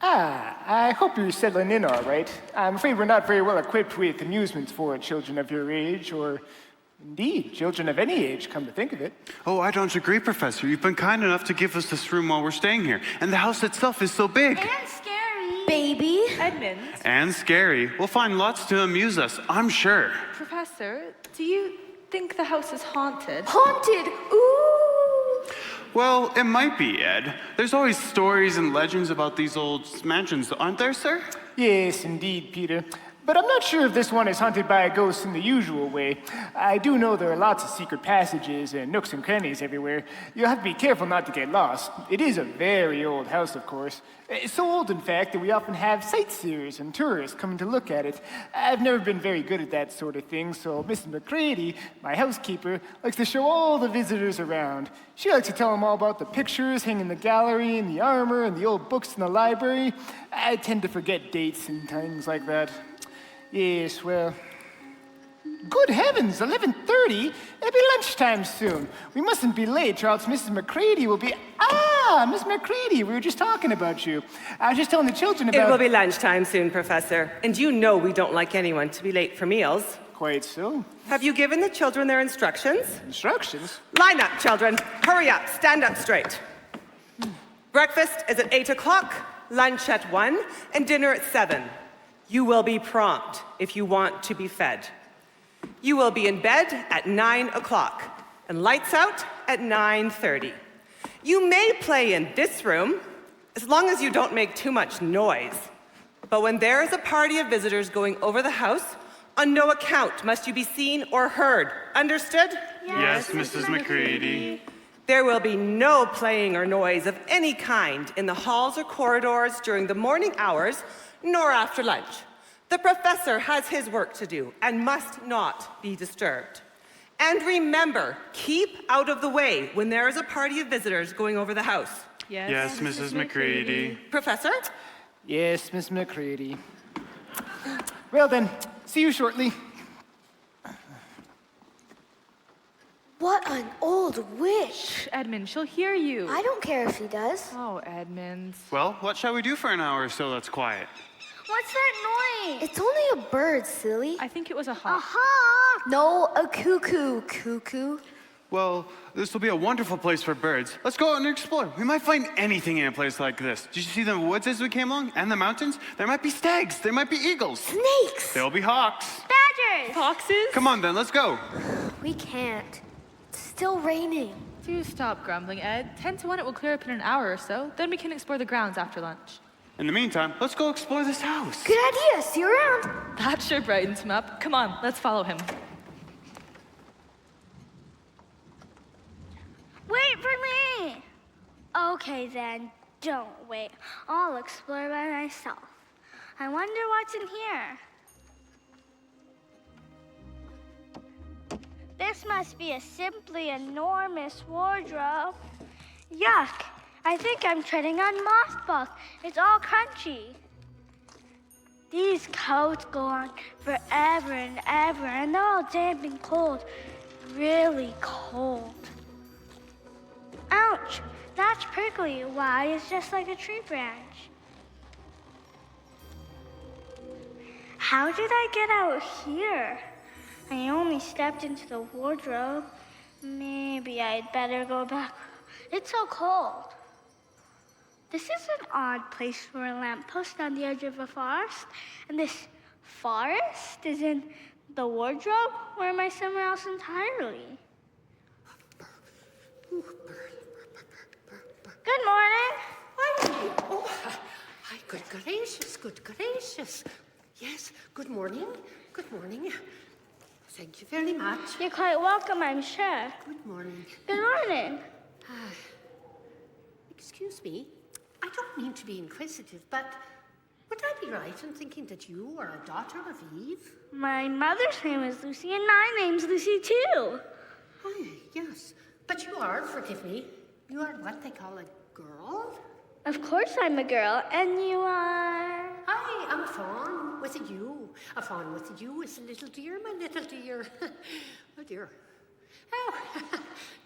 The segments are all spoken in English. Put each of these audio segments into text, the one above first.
I hope you're settling in all right. I'm afraid we're not very well equipped with amusements for children of your age, or indeed, children of any age, come to think of it. Oh, I don't agree, Professor. You've been kind enough to give us this room while we're staying here. And the house itself is so big. And scary. Baby. Edmund. And scary. We'll find lots to amuse us, I'm sure. Professor, do you think the house is haunted? Haunted. Ooh. Well, it might be, Ed. There's always stories and legends about these old mansions, aren't there, sir? Yes, indeed, Peter. But I'm not sure if this one is haunted by a ghost in the usual way. I do know there are lots of secret passages and nooks and crannies everywhere. You'll have to be careful not to get lost. It is a very old house, of course. It's so old, in fact, that we often have sightseers and tourists coming to look at it. I've never been very good at that sort of thing, so Mrs. McCready, my housekeeper, likes to show all the visitors around. She likes to tell them all about the pictures hanging in the gallery and the armor and the old books in the library. I tend to forget dates and things like that. Yes, well, good heavens, 11:30? It'll be lunchtime soon. We mustn't be late, or else Mrs. McCready will be... Miss McCready, we were just talking about you. I was just telling the children about... It will be lunchtime soon, Professor. And you know we don't like anyone to be late for meals. Quite so. Have you given the children their instructions? Instructions? Line up, children. Hurry up. Stand up straight. Breakfast is at 8 o'clock, lunch at 1, and dinner at 7. You will be prompt if you want to be fed. You will be in bed at 9 o'clock and lights out at 9:30. You may play in this room as long as you don't make too much noise. But when there is a party of visitors going over the house, on no account must you be seen or heard. Understood? Yes, Mrs. McCready. There will be no playing or noise of any kind in the halls or corridors during the morning hours, nor after lunch. The professor has his work to do and must not be disturbed. And remember, keep out of the way when there is a party of visitors going over the house. Yes, Mrs. McCready. Professor? Yes, Miss McCready. Well then, see you shortly. What an old witch. Edmund, she'll hear you. I don't care if he does. Oh, Edmund. Well, what shall we do for an hour or so that's quiet? What's that noise? It's only a bird, silly. I think it was a hawk. No, a cuckoo. Cuckoo. Well, this will be a wonderful place for birds. Let's go out and explore. We might find anything in a place like this. Did you see the woods as we came along? And the mountains? There might be stags. There might be eagles. Snakes. There'll be hawks. Badgers. Foxes? Come on then, let's go. We can't. It's still raining. Do stop grumbling, Ed. 10 to 1 it will clear up in an hour or so. Then we can explore the grounds after lunch. In the meantime, let's go explore this house. Good idea. See you around. That sure brightens him up. Come on, let's follow him. Wait for me! Okay then, don't wait. I'll explore by myself. I wonder what's in here. This must be a simply enormous wardrobe. Yuck! I think I'm treading on mothballs. It's all crunchy. These coats go on forever and ever, and they're all damp and cold. Really cold. Ouch! That's prickly. Why? It's just like a tree branch. How did I get out here? I only stepped into the wardrobe. Maybe I'd better go back. It's so cold. This is an odd place for a lamppost on the edge of a forest. And this forest is in the wardrobe? Or am I somewhere else entirely? Good morning. Hi. Oh, hi. Good gracious, good gracious. Yes, good morning. Good morning. Thank you very much. You're quite welcome, I'm sure. Good morning. Good morning. Excuse me. I don't mean to be inquisitive, but would I be right in thinking that you are a daughter of Eve? My mother's name is Lucy, and my name's Lucy, too. Oh, yes. But you are, forgive me, you are what they call a girl? Of course I'm a girl, and you are... I am a fawn with a U. A fawn with a U is a little dear, my little dear. Oh, dear. Oh,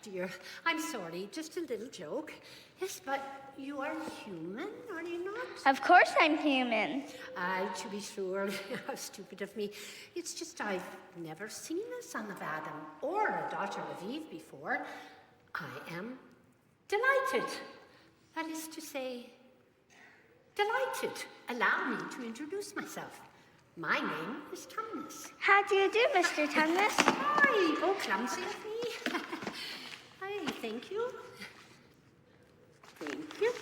dear, I'm sorry, just a little joke. Yes, but you are human, are you not? Of course I'm human. To be sure, how stupid of me. It's just I've never seen a son of Adam or a daughter of Eve before. I am delighted. That is to say, delighted. Allow me to introduce myself. My name is Tumnus. How do you do, Mr. Tumnus? Hi, oh, clumsy of me. Hi, thank you. Thank you.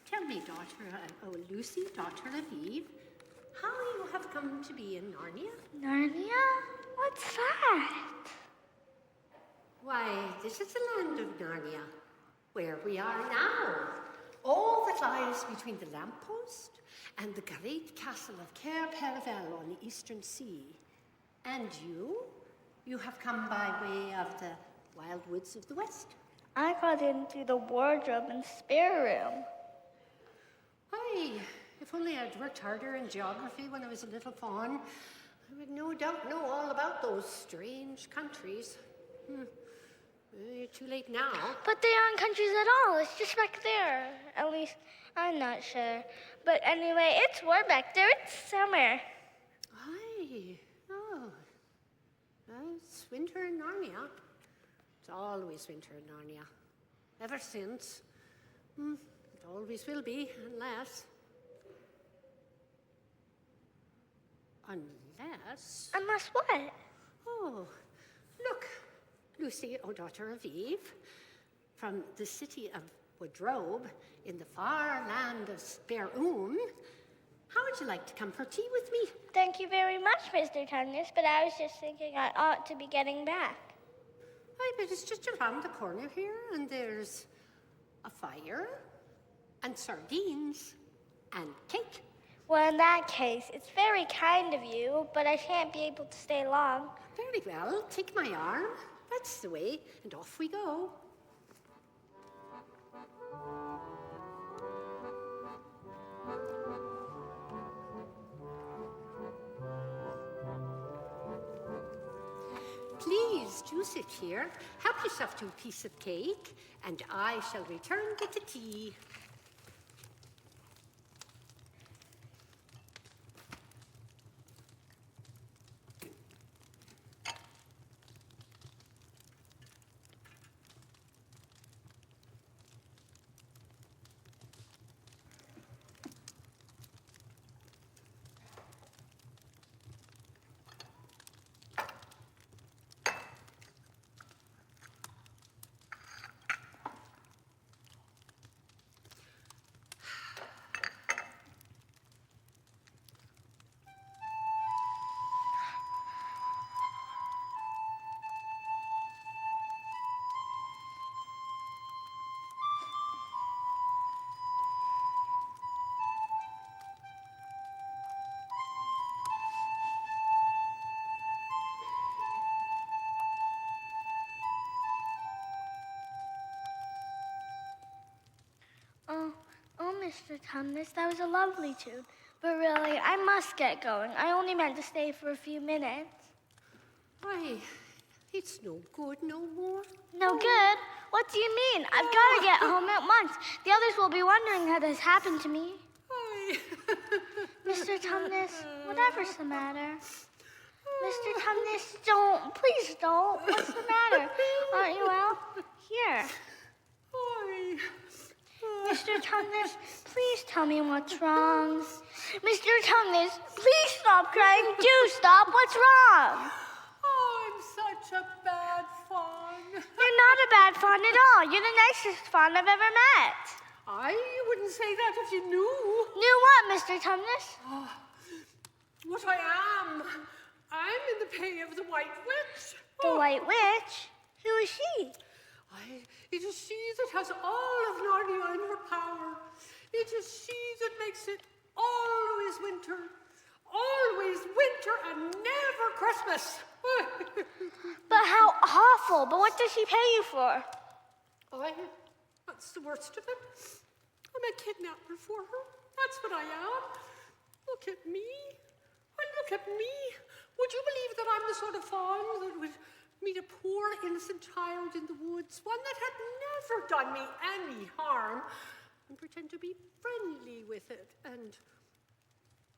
Tell me, daughter, Lucy, daughter of Eve, how you have come to be in Narnia? Narnia? What's that? Why, this is the land of Narnia, where we are now. All that lies between the lamppost and the great castle of Cair Paravel on the eastern sea. And you have come by way of the wild woods of the west. I got in through the wardrobe and spare room. Aye, if only I'd worked harder in geography when I was a little fawn, I would no doubt know all about those strange countries. You're too late now. But they aren't countries at all. It's just back there. At least, I'm not sure. But anyway, it's warm back there. It's summer. Aye, oh. It's winter in Narnia. It's always winter in Narnia. Ever since. It always will be, unless... Unless what? Oh, look, Lucy, O daughter of Eve, from the city of Wardrobe in the far land of Speroom. How would you like to come for tea with me? Thank you very much, Mr. Tumnus, but I was just thinking I ought to be getting back. Aye, but it's just around the corner here, and there's a fire, and sardines, and cake. Well, in that case, it's very kind of you, but I shan't be able to stay long. Very well, take my arm. That's the way, and off we go. Please do sit here. Help yourself to a piece of cake, and I shall return with the tea. Mr. Tumnus, that was a lovely tune. But really, I must get going. I only meant to stay for a few minutes. Why, it's no good no more. No good? What do you mean? I've got to get home at once. The others will be wondering how this happened to me. Aye. Mr. Tumnus, whatever's the matter? Mr. Tumnus, don't. Please don't. What's the matter? Aren't you well? Here. Aye. Mr. Tumnus, please tell me what's wrong. Mr. Tumnus, please stop crying. Do stop. What's wrong? Oh, I'm such a bad fawn. You're not a bad fawn at all. You're the nicest fawn I've ever met. You wouldn't say that if you knew. Knew what, Mr. Tumnus? Oh, what I am. I'm in the pay of the White Witch. The White Witch? Who is she? It is she that has all of Narnia in her power. It is she that makes it always winter and never Christmas. But how awful. But what does she pay you for? That's the worst of it. I'm a kidnapper for her. That's what I am. Look at me. Well, look at me. Would you believe that I'm the sort of fawn that would meet a poor innocent child in the woods, one that had never done me any harm, and pretend to be friendly with it, and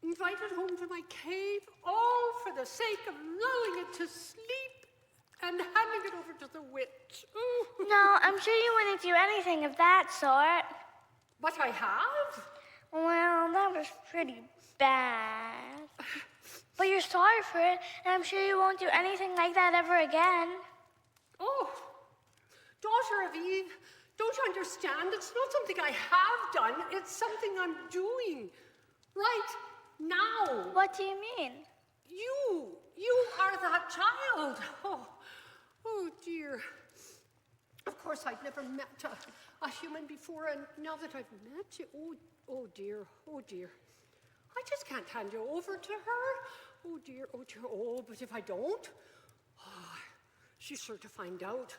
invite it home to my cave, all for the sake of lulling it to sleep and handing it over to the witch. Ooh. No, I'm sure you wouldn't do anything of that sort. But I have. Well, that was pretty bad. But you're sorry for it, and I'm sure you won't do anything like that ever again. Oh, daughter of Eve, don't you understand? It's not something I have done. It's something I'm doing right now. What do you mean? You are that child. Oh dear. Of course, I'd never met a human before, and now that I've met you, oh dear. I just can't hand you over to her. Oh dear, but if I don't, she's sure to find out.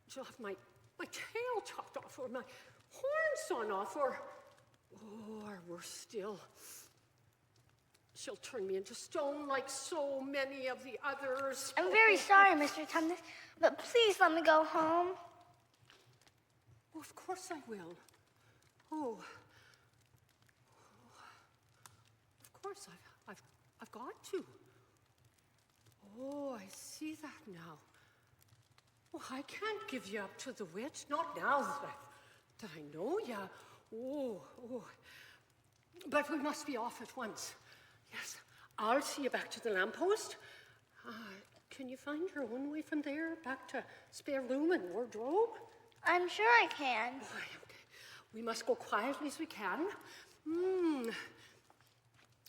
She'll have my tail chopped off, or my horn sawn off, or worse still, she'll turn me into stone like so many of the others. I'm very sorry, Mr. Tumnus, but please let me go home. Oh, of course I will. Oh. Of course I've got to. Oh, I see that now. Oh, I can't give you up to the witch, not now that I know you. Oh. But we must be off at once. Yes, I'll see you back to the lamppost. Can you find your own way from there back to spare room and wardrobe? I'm sure I can. Oh, okay. We must go quietly as we can.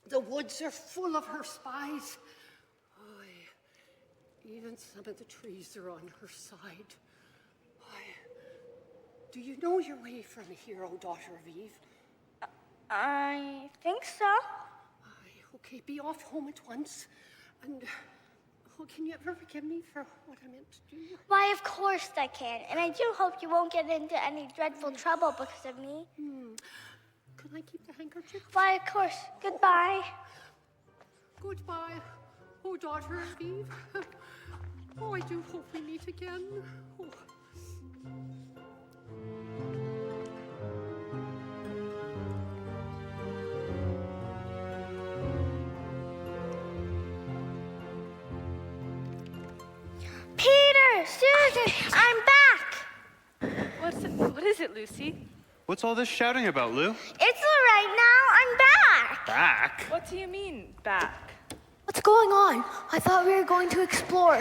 The woods are full of her spies. Even some of the trees are on her side. Do you know your way from here, O daughter of Eve? I think so. Okay, be off home at once. And can you ever forgive me for what I meant to do? Why, of course I can. And I do hope you won't get into any dreadful trouble because of me. Can I keep the handkerchief? Why, of course. Goodbye. Goodbye, oh daughter of Eve. Oh, I do hope we meet again. Oh. Peter, Susan, I'm back. What is it, Lucy? What's all this shouting about, Lou? It's all right now. I'm back. Back? What do you mean, back? What's going on? I thought we were going to explore.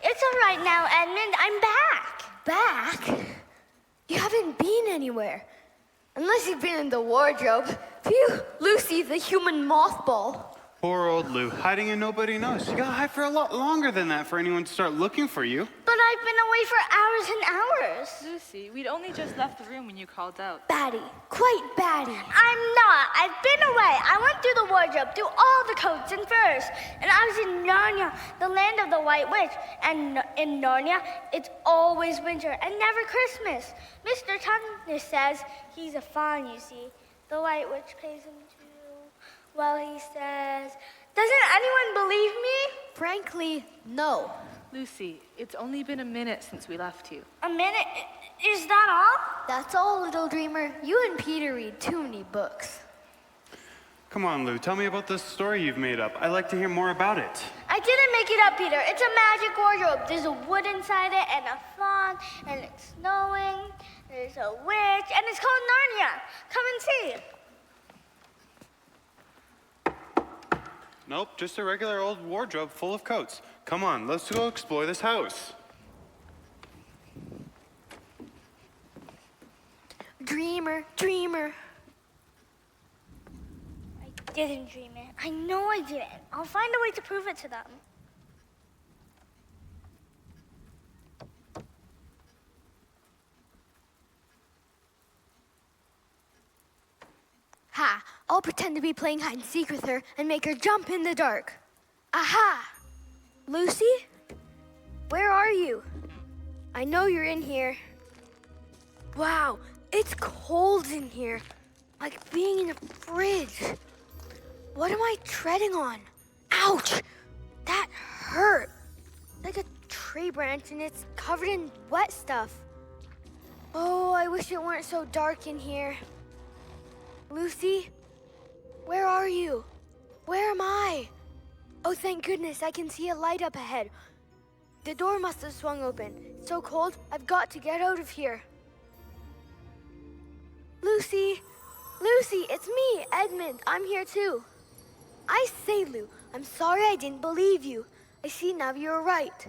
It's all right now, Edmund. I'm back. Back? You haven't been anywhere. Unless you've been in the wardrobe. Phew, Lucy, the human mothball. Poor old Lou, hiding and nobody knows. You gotta hide for a lot longer than that for anyone to start looking for you. But I've been away for hours and hours. Lucy, we'd only just left the room when you called out. Batty. Quite batty. I'm not. I've been away. I went through the wardrobe, through all the coats and furs. And I was in Narnia, the land of the White Witch. And in Narnia, it's always winter and never Christmas. Mr. Tumnus says he's a fawn, you see. The White Witch pays him too. Well, he says, doesn't anyone believe me? Frankly, no. Lucy, it's only been a minute since we left you. A minute? Is that all? That's all, little dreamer. You and Peter read too many books. Come on, Lou, tell me about this story you've made up. I'd like to hear more about it. I didn't make it up, Peter. It's a magic wardrobe. There's a wood inside it and a fawn, and it's snowing. There's a witch, and it's called Narnia. Come and see. Nope, just a regular old wardrobe full of coats. Come on, let's go explore this house. Dreamer, dreamer. I didn't dream it. I know I didn't. I'll find a way to prove it to them. Ha! I'll pretend to be playing hide and seek with her and make her jump in the dark. Aha! Lucy? Where are you? I know you're in here. Wow, it's cold in here. Like being in a fridge. What am I treading on? Ouch! That hurt. tree branch and it's covered in wet stuff. Oh, I wish it weren't so dark in here. Lucy, where are you? Where am I? Oh, thank goodness, I can see a light up ahead. The door must have swung open. It's so cold, I've got to get out of here. Lucy! Lucy, it's me, Edmund. I'm here too. I say, Lou, I'm sorry I didn't believe you. I see now you're right.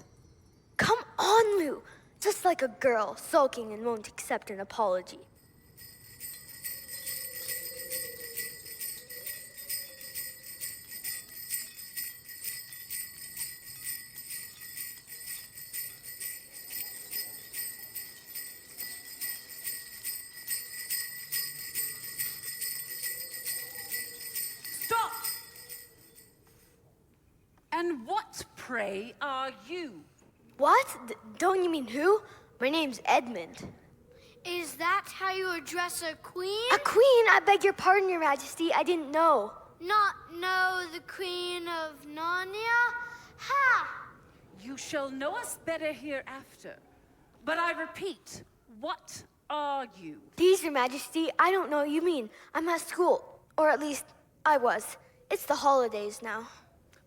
Come on, Lou. Just like a girl, sulking and won't accept an apology. Stop! And what, pray, are you? What? Don't you mean who? My name's Edmund. Is that how you address a queen? A queen? I beg your pardon, Your Majesty. I didn't know. Not know the Queen of Narnia? Ha! You shall know us better hereafter. But I repeat, what are you? Please, Your Majesty, I don't know what you mean. I'm at school. Or at least, I was. It's the holidays now.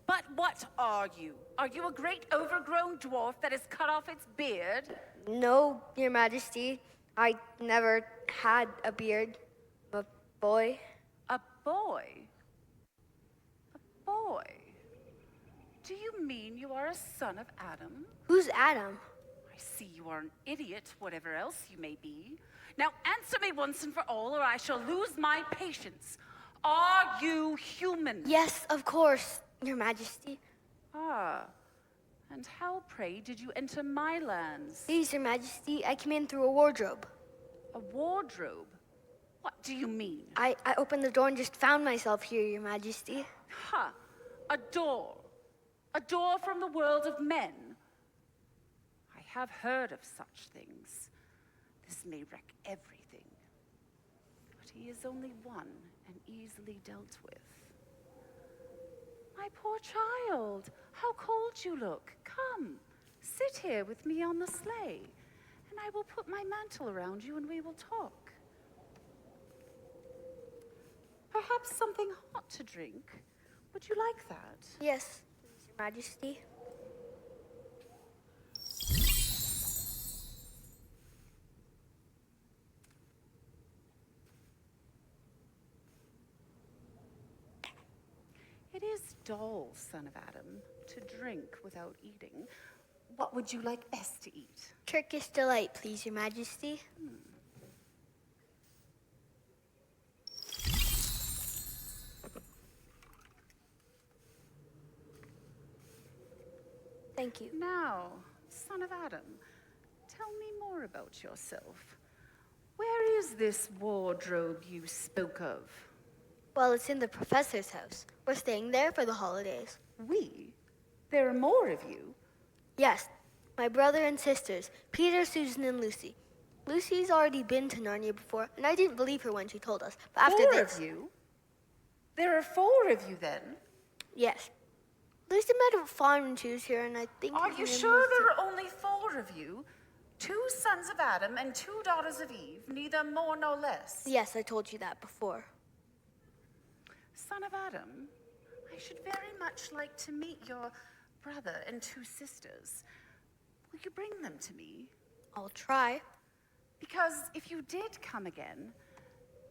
But what are you? Are you a great overgrown dwarf that has cut off its beard? No, Your Majesty. I never had a beard. A boy. A boy? A boy? Do you mean you are a son of Adam? Who's Adam? I see you are an idiot, whatever else you may be. Now answer me once and for all, or I shall lose my patience. Are you human? Yes, of course, Your Majesty. Ah. And how, pray, did you enter my lands? Please, Your Majesty, I came in through a wardrobe. A wardrobe? What do you mean? I opened the door and just found myself here, Your Majesty. Ha! A door. A door from the world of men. I have heard of such things. This may wreck everything. But he is only one and easily dealt with. My poor child, how cold you look. Come, sit here with me on the sleigh, and I will put my mantle around you and we will talk. Perhaps something hot to drink. Would you like that? Yes, please, Your Majesty. It is dull, son of Adam, to drink without eating. What would you like best to eat? Turkish delight, please, Your Majesty. Thank you. Now, son of Adam, tell me more about yourself. Where is this wardrobe you spoke of? Well, it's in the professor's house. We're staying there for the holidays. We? There are more of you. Yes, my brother and sisters, Peter, Susan, and Lucy. Lucy's already been to Narnia before, and I didn't believe her when she told us. But after Four this, of you? There are 4 of you then? yes. Lucy might have fallen when she was here, and I think. Are her you name sure was- there are only 4 of you? 2 sons of Adam and 2 daughters of Eve, neither more nor less. Yes, I told you that before. Son of Adam, I should very much like to meet your brother and 2 sisters. Will you bring them to me? I'll try. Because if you did come again,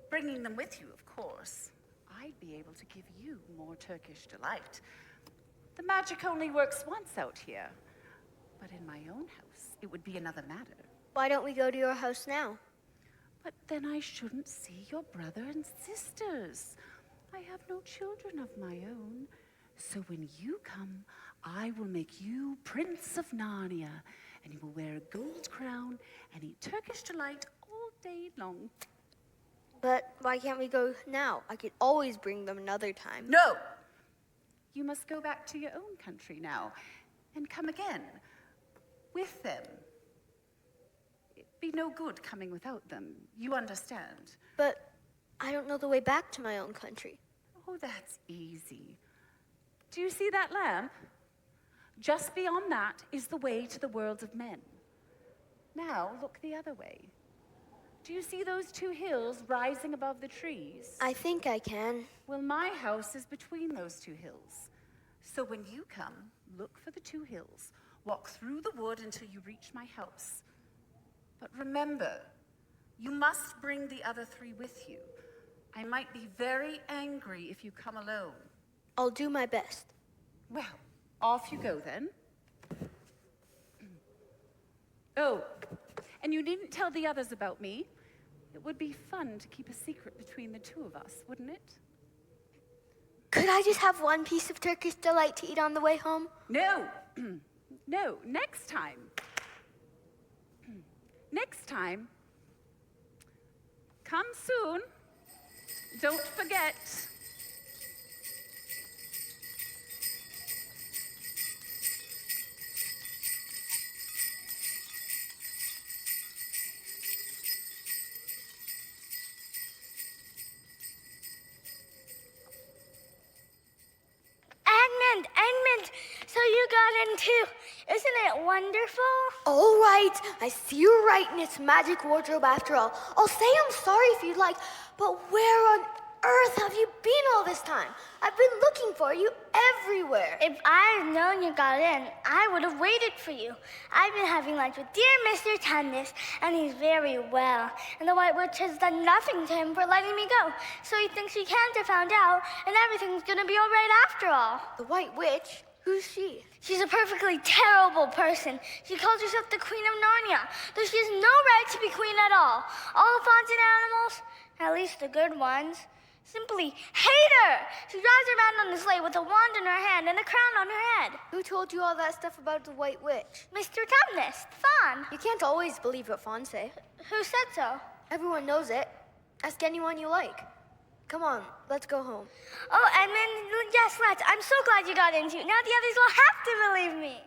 bringing them with you, of course, I'd be able to give you more Turkish delight. The magic only works once out here. But in my own house, it would be another matter. Why don't we go to your house now? But then I shouldn't see your brother and sisters. I have no children of my own. So when you come, I will make you Prince of Narnia, and you will wear a gold crown and eat Turkish delight all day long. But why can't we go now? I could always bring them another time. No! You must go back to your own country now and come again with them. It'd be no good coming without them. You understand? But I don't know the way back to my own country. Oh, that's easy. Do you see that lamp? Just beyond that is the way to the world of men. Now, look the other way. Do you see those two hills rising above the trees? I think I can. Well, my house is between those two hills. So when you come, look for the two hills. Walk through the wood until you reach my house. But remember, you must bring the other three with you. I might be very angry if you come alone. I'll do my best. Well, off you go then. Oh, and you needn't tell the others about me. It would be fun to keep a secret between the two of us, wouldn't it? Could I just have one piece of Turkish delight to eat on the way home? No. No, next time. Next time. Come soon. Don't forget. Edmund, so you got in too. Isn't it wonderful? All right, I see you're right in its magic wardrobe after all. I'll say I'm sorry if you'd like, but where on earth have you been all this time? I've been looking for you everywhere. If I'd known you got in, I would have waited for you. I've been having lunch with dear Mr. Tumnus, and he's very well. And the White Witch has done nothing to him for letting me go. So he thinks he can't have found out, and everything's gonna be all right after all. The White Witch? Who's she? She's a perfectly terrible person. She calls herself the Queen of Narnia, though she has no right to be queen at all. All the fawns and animals, at least the good ones, simply hate her. She drives around on a sleigh with a wand in her hand and a crown on her head. Who told you all that stuff about the White Witch? Mr. Tumnus, the fawn. You can't always believe what fawns say. Who said so? Everyone knows it. Ask anyone you like. Come on, let's go home. Oh, Edmund, yes, let's. I'm so glad you got into it. Now the others will have to believe me.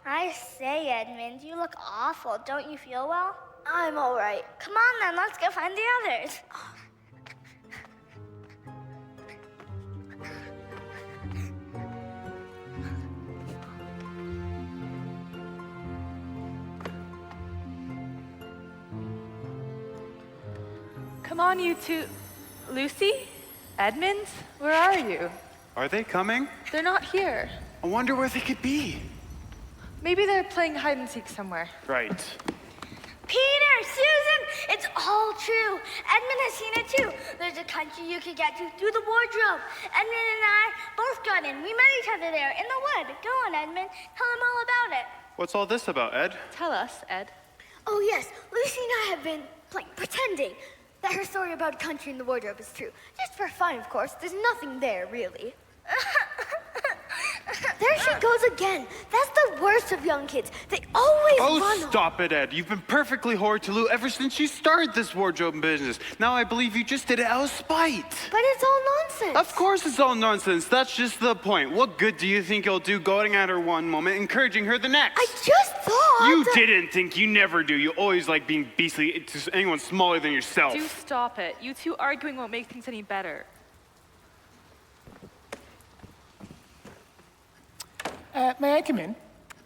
I say, Edmund, you look awful. Don't you feel well? I'm all right. Come on, then. Let's go find the others. Come on, you two. Lucy? Edmund? Where are you? Are they coming? They're not here. I wonder where they could be. Maybe they're playing hide and seek somewhere. Right. Peter, Susan, it's all true. Edmund has seen it too. There's a country you could get to through the wardrobe. Edmund and I both got in. We met each other there in the wood. Go on, Edmund. Tell them all about it. What's all this about, Ed? Tell us, Ed. Oh, yes, Lucy and I have been, pretending that her story about a country in the wardrobe is true. Just for fun, of course. There's nothing there, really. There she goes again. That's the worst of young kids. They always run Oh, off. stop it, Ed. You've been perfectly horrid to Lou ever since you started this wardrobe business. Now I believe you just did it out of spite. But it's all nonsense. Of course it's all nonsense. That's just the point. What good do you think you'll do going at her one moment, encouraging her the next? I just thought... You didn't think. You never do. You always like being beastly to anyone smaller than yourself. Do stop it. You two arguing won't make things any better. May I come in?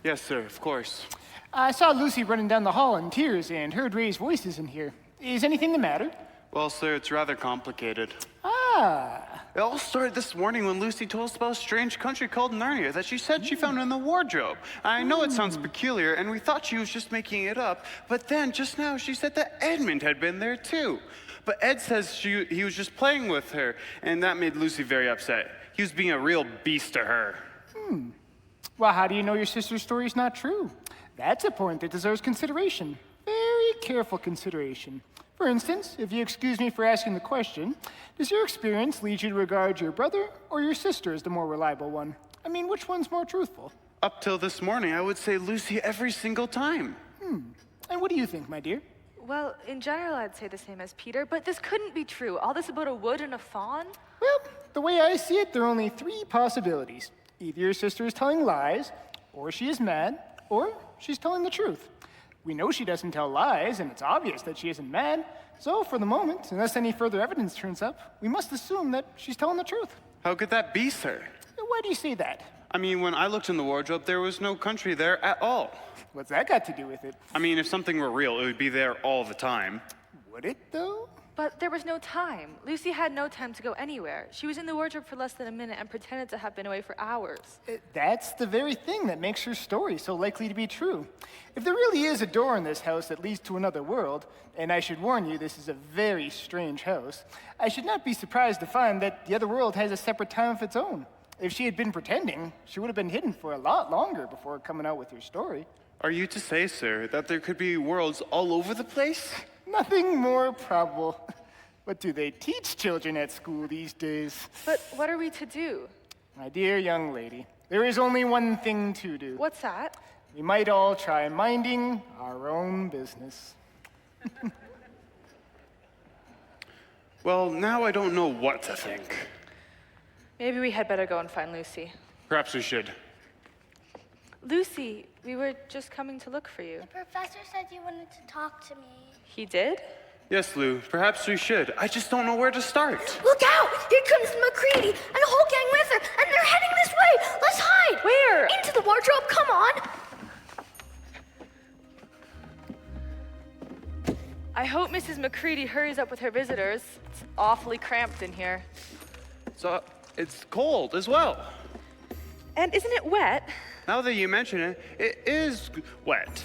Yes, sir, of course. I saw Lucy running down the hall in tears and heard raised voices in here. Is anything the matter? Well, sir, it's rather complicated. Ah. It all started this morning when Lucy told us about a strange country called Narnia that she said she found in the wardrobe. I know it sounds peculiar, and we thought she was just making it up, but then just now she said that Edmund had been there too. But Ed says he was just playing with her, and that made Lucy very upset. He was being a real beast to her. Well, how do you know your sister's story is not true? That's a point that deserves consideration. Very careful consideration. For instance, if you excuse me for asking the question, does your experience lead you to regard your brother or your sister as the more reliable one? I mean, which one's more truthful? Up till this morning, I would say Lucy every single time. And what do you think, my dear? Well, in general, I'd say the same as Peter, but this couldn't be true. All this about a wood and a fawn? Well, the way I see it, there are only three possibilities. Either your sister is telling lies, or she is mad, or she's telling the truth. We know she doesn't tell lies, and it's obvious that she isn't mad. So, for the moment, unless any further evidence turns up, we must assume that she's telling the truth. How could that be, sir? Why do you say that? I mean, when I looked in the wardrobe, there was no country there at all. What's that got to do with it? I mean, if something were real, it would be there all the time. Would it, though? But there was no time. Lucy had no time to go anywhere. She was in the wardrobe for less than a minute and pretended to have been away for hours. That's the very thing that makes her story so likely to be true. If there really is a door in this house that leads to another world, and I should warn you, this is a very strange house, I should not be surprised to find that the other world has a separate time of its own. If she had been pretending, she would have been hidden for a lot longer before coming out with her story. Are you to say, sir, that there could be worlds all over the place? Nothing more probable. What do they teach children at school these days? But what are we to do? My dear young lady, there is only one thing to do. What's that? We might all try minding our own business. Well, now I don't know what to think. Maybe we had better go and find Lucy. Perhaps we should. Lucy, we were just coming to look for you. The professor said you wanted to talk to me. He did? Yes, Lou, perhaps we should. I just don't know where to start. Look out! Here comes McCready and a whole gang with her, and they're heading this way! Let's hide! Where? Into the wardrobe, come on! I hope Mrs. McCready hurries up with her visitors. It's awfully cramped in here. So, it's cold as well. And isn't it wet? Now that you mention it, it is wet.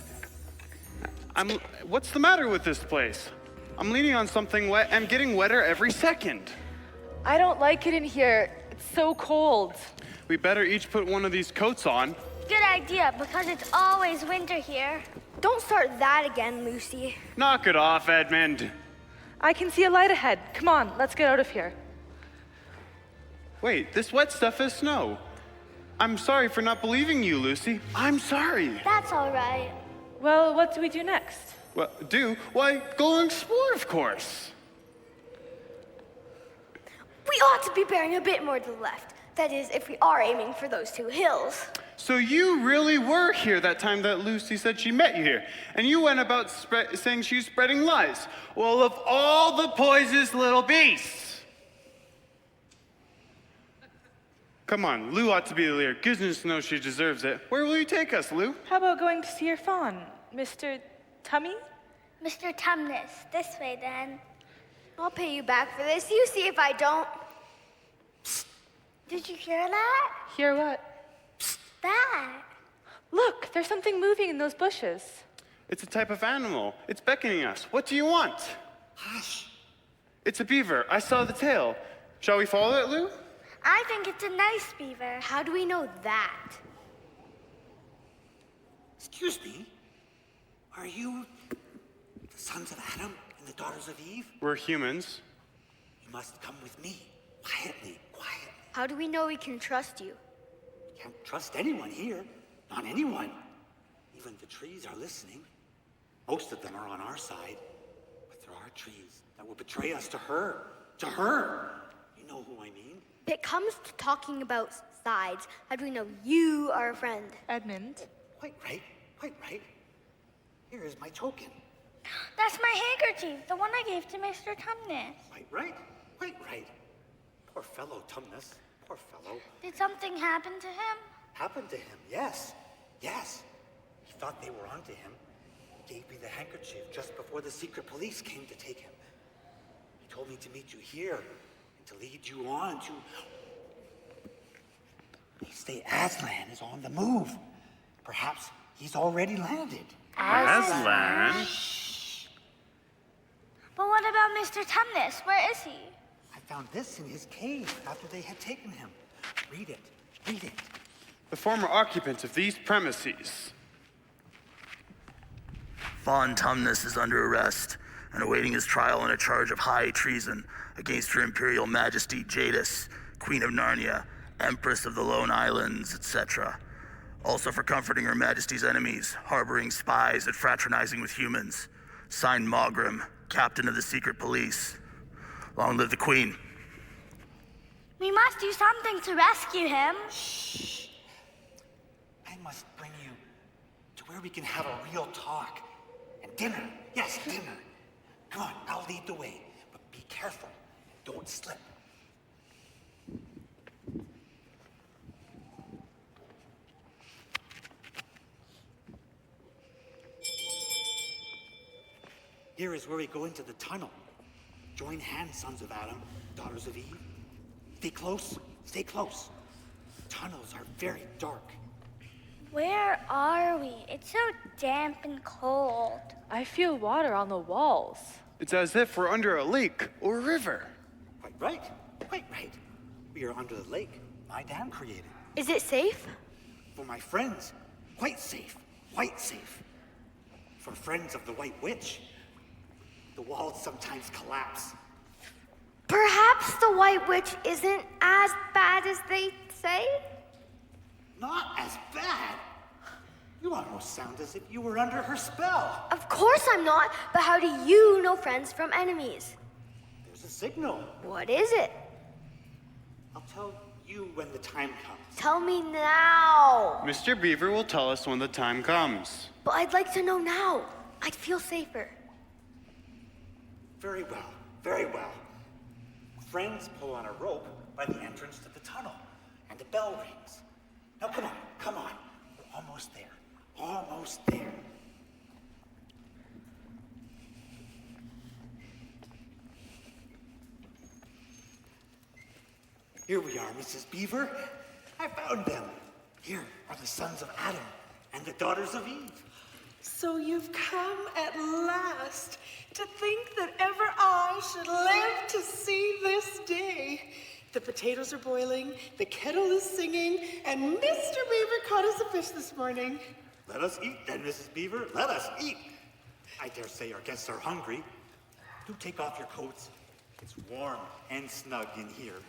What's the matter with this place? I'm leaning on something wet and getting wetter every second. I don't like it in here. It's so cold. We better each put one of these coats on. Good idea, because it's always winter here. Don't start that again, Lucy. Knock it off, Edmund. I can see a light ahead. Come on, let's get out of here. Wait, this wet stuff is snow. I'm sorry for not believing you, Lucy. I'm sorry. That's all right. Well, what do we do next? Well, why, go and explore, of course. We ought to be bearing a bit more to the left. That is, if we are aiming for those two hills. So you really were here that time that Lucy said she met you here, and you went about saying she was spreading lies. Well, of all the poisonous little beasts. Come on, Lou ought to be the leader. Goodness knows she deserves it. Where will you take us, Lou? How about going to see your fawn, Mr. Tummy? Mr. Tumnus, this way then. I'll pay you back for this. You see if I don't. Did you hear that? Hear what? That. Look, there's something moving in those bushes. It's a type of animal. It's beckoning us. What do you want? Hush. It's a beaver. I saw the tail. Shall we follow it, Lou? I think it's a nice beaver. How do we know that? Excuse me. Are you the sons of Adam and the daughters of Eve? We're humans. You must come with me. Quietly, quietly. How do we know we can trust you? Can't trust anyone here. Not anyone. Even the trees are listening. Most of them are on our side. But there are trees that will betray us to her. To her. You know who I mean? If it comes to talking about sides, how do we know you are a friend? Edmund. Quite right. Quite right. Here is my token. That's my handkerchief, the one I gave to Mr. Tumnus. Quite right. Quite right. Poor fellow, Tumnus. Poor fellow. Did something happen to him? Happened to him, yes. Yes. He thought they were onto him. He gave me the handkerchief just before the secret police came to take him. He told me to meet you here and to lead you on to... They say Aslan is on the move. Perhaps he's already landed. Aslan? But what about Mr. Tumnus? Where is he? I found this in his cave after they had taken him. Read it. Read it. The former occupant of these premises. Von Tumnus is under arrest and awaiting his trial on a charge of high treason against Her Imperial Majesty Jadis, Queen of Narnia, Empress of the Lone Islands, etc. Also for comforting Her Majesty's enemies, harboring spies, and fraternizing with humans. Signed Mogrim, Captain of the Secret Police. Long live the Queen. We must do something to rescue him. I must bring you to where we can have a real talk. And dinner. Yes, dinner. Come on, I'll lead the way. But be careful. Don't slip. Here is where we go into the tunnel. Join hands, sons of Adam, daughters of Eve. Stay close, stay close. Tunnels are very dark. Where are we? It's so damp and cold. I feel water on the walls. It's as if we're under a lake or river. Quite right, quite right. We are under the lake my dad created. Is it safe? For my friends, quite safe, quite safe. For friends of the White Witch, the walls sometimes collapse. Perhaps the White Witch isn't as bad as they say? Not as bad. You almost sound as if you were under her spell. Of course I'm not, but how do you know friends from enemies? There's a signal. What is it? I'll tell you when the time comes. Tell me now. Mr. Beaver will tell us when the time comes. But I'd like to know now. I'd feel safer. Very well, very well. Friends pull on a rope by the entrance to the tunnel, and the bell rings. Now come on, come on. We're almost there, almost there. Here we are, Mrs. Beaver. I found them. Here are the sons of Adam and the daughters of Eve. So you've come at last. To think that ever I should live to see this day. The potatoes are boiling, the kettle is singing, and Mr. Beaver caught us a fish this morning. Let us eat then, Mrs. Beaver. Let us eat. I dare say our guests are hungry. Do take off your coats. It's warm and snug in here.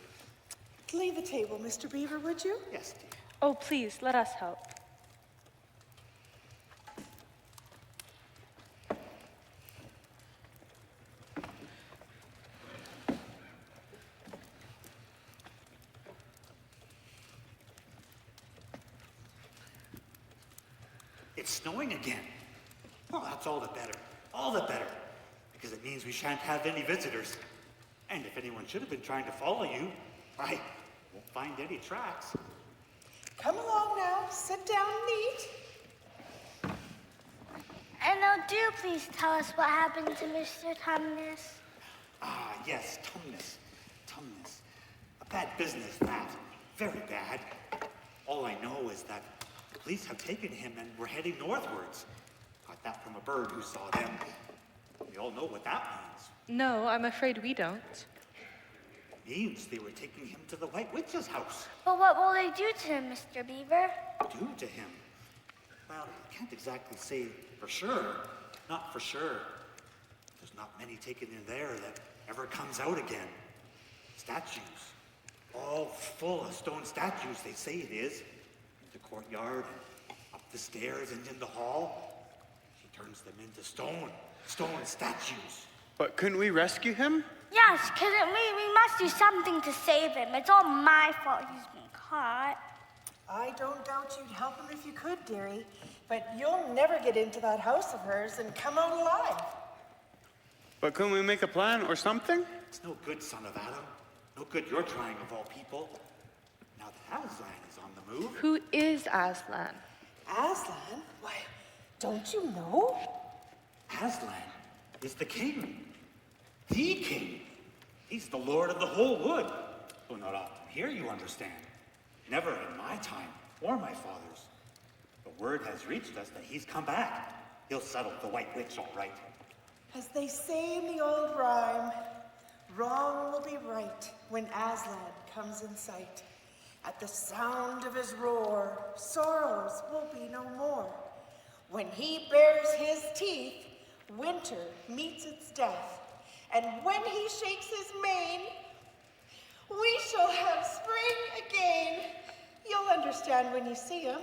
Lay the table, Mr. Beaver, would you? Yes, dear. Oh, please, let us help. It's snowing again. Well, that's all the better. All the better. Because it means we shan't have any visitors. And if anyone should have been trying to follow you, I won't find any tracks. Come along now, sit down and eat. And now do please tell us what happened to Mr. Tumnus. Ah, yes, Tumnus. Tumnus. A bad business, that. Very bad. All I know is that the police have taken him and we're heading northwards. Got that from a bird who saw them. We all know what that means. No, I'm afraid we don't. It means they were taking him to the White Witch's house. But what will they do to him, Mr. Beaver? Do to him? Well, I can't exactly say for sure. Not for sure. There's not many taken in there that ever comes out again. Statues. All full of stone statues, they say it is. In the courtyard, and up the stairs, and in the hall. She turns them into stone statues. But couldn't we rescue him? Yes, because we must do something to save him. It's all my fault he's been caught. I don't doubt you'd help him if you could, dearie. But you'll never get into that house of hers and come out alive. But couldn't we make a plan or something? It's no good, son of Adam. No good you're trying of all people. Now that Aslan is on the move. Who is Aslan? Aslan? Why, don't you know? Aslan is the king. The king. He's the lord of the whole wood. Though not often here, you understand. Never in my time, or my father's. But word has reached us that he's come back. He'll settle the White Witch all right. As they say in the old rhyme, wrong will be right when Aslan comes in sight. At the sound of his roar, sorrows will be no more. When he bares his teeth, winter meets its death. And when he shakes his mane, we shall have spring again. You'll understand when you see him.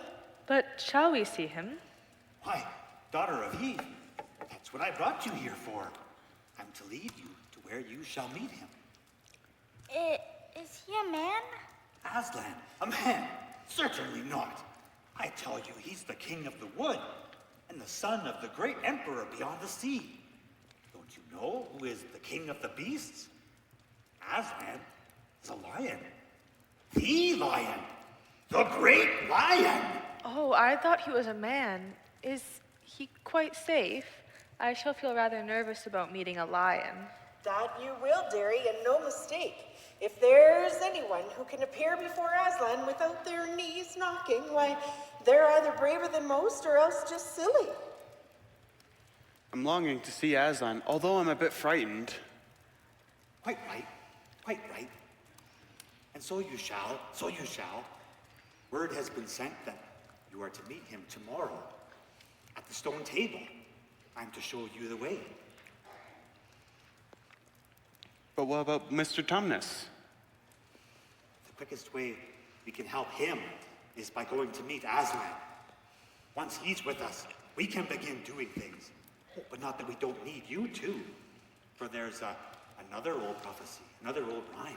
But shall we see him? Why, daughter of Eve, that's what I brought you here for. I'm to lead you to where you shall meet him. Is he a man? Aslan, a man? Certainly not. I tell you, he's the king of the wood and the son of the great emperor beyond the sea. Don't you know who is the king of the beasts? Aslan is a lion. The lion. The great lion. Oh, I thought he was a man. Is he quite safe? I shall feel rather nervous about meeting a lion. That you will, dearie, and no mistake. If there's anyone who can appear before Aslan without their knees knocking, why, they're either braver than most or else just silly. I'm longing to see Aslan, although I'm a bit frightened. Quite right, quite right. And so you shall, so you shall. Word has been sent that you are to meet him tomorrow at the stone table. I'm to show you the way. But what about Mr. Tumnus? The quickest way we can help him is by going to meet Aslan. Once he's with us, we can begin doing things. Oh, but not that we don't need you too. For there's another old prophecy, another old rhyme.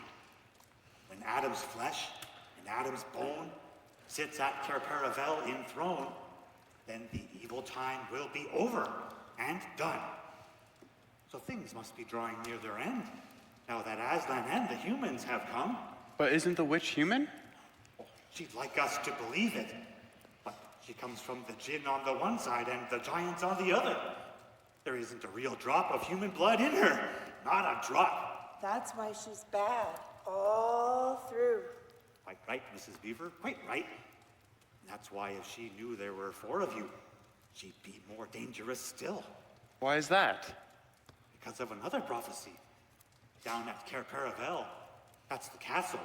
When Adam's flesh and Adam's bone sits at Cair Paravel enthroned, then the evil time will be over and done. So things must be drawing near their end, now that Aslan and the humans have come. But isn't the witch human? Oh, she'd like us to believe it, but she comes from the Jinn on the one side and the giants on the other. There isn't a real drop of human blood in her, not a drop. That's why she's bad, all through. Quite right, Mrs. Beaver, quite right. And that's why if she knew there were 4 of you, she'd be more dangerous still. Why is that? Because of another prophecy. Down at Cair Paravel, that's the castle.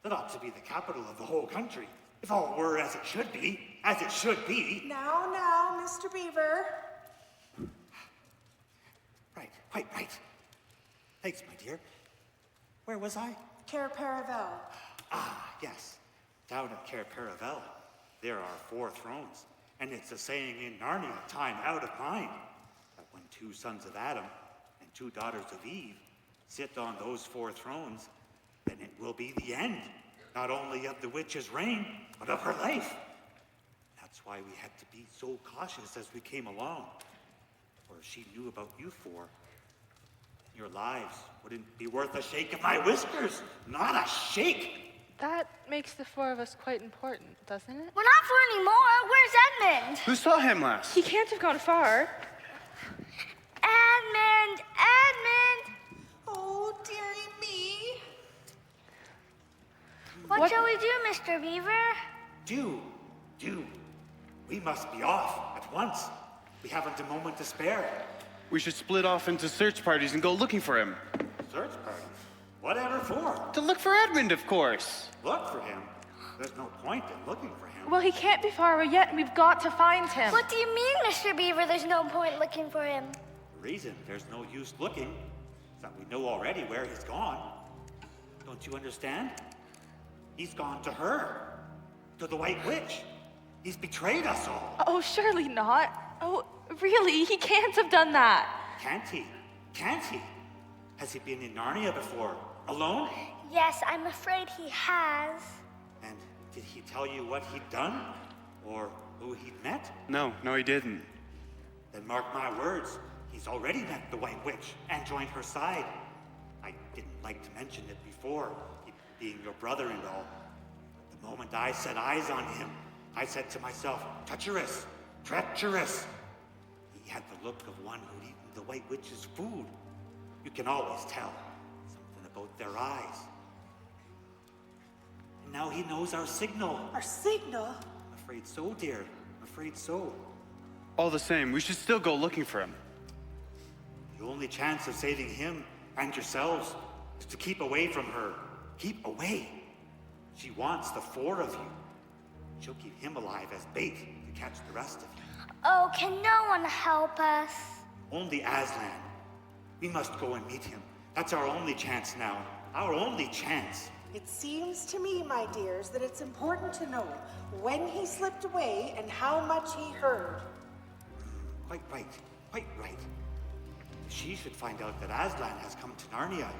That ought to be the capital of the whole country. If all were as it should be, as it should be. Now, Mr. Beaver. Right, quite right. Thanks, my dear. Where was I? Cair Paravel. Ah, yes. Down at Cair Paravel, there are 4 thrones. And it's a saying in Narnia, time out of mind, that when 2 sons of Adam and 2 daughters of Eve sit on those 4 thrones, then it will be the end, not only of the witch's reign, but of her life. That's why we had to be so cautious as we came along. For if she knew about you 4, your lives wouldn't be worth a shake of my whiskers. Not a shake. That makes the 4 of us quite important, doesn't it? We're not 4 anymore. Where's Edmund? Who saw him last? He can't have gone far. Edmund! Edmund! Oh, dearie me. What shall we do, Mr. Beaver? Do. We must be off at once. We haven't a moment to spare. We should split off into search parties and go looking for him. Search parties? Whatever for? To look for Edmund, of course. Look for him? There's no point in looking for him. Well, he can't be far away yet, and we've got to find him. What do you mean, Mr. Beaver? There's no point looking for him. The reason there's no use looking is that we know already where he's gone. Don't you understand? He's gone to her. To the White Witch. He's betrayed us all. Oh, surely not. Oh, really? He can't have done that. Can't he? Can't he? Has he been in Narnia before? Alone? Yes, I'm afraid he has. And did he tell you what he'd done? Or who he'd met? No, he didn't. Then mark my words. He's already met the White Witch and joined her side. I didn't like to mention it before, he being your brother and all. But the moment I set eyes on him, I said to myself, treacherous, treacherous. He had the look of one who'd eaten the White Witch's food. You can always tell something about their eyes. And now he knows our signal. Our signal? I'm afraid so, dear. I'm afraid so. All the same, we should still go looking for him. The only chance of saving him and yourselves is to keep away from her. Keep away. She wants the 4 of you. She'll keep him alive as bait to catch the rest of you. Oh, can no one help us? Only Aslan. We must go and meet him. That's our only chance now. Our only chance. It seems to me, my dears, that it's important to know when he slipped away and how much he heard. Quite right. Quite right. If she should find out that Aslan has come to Narnia,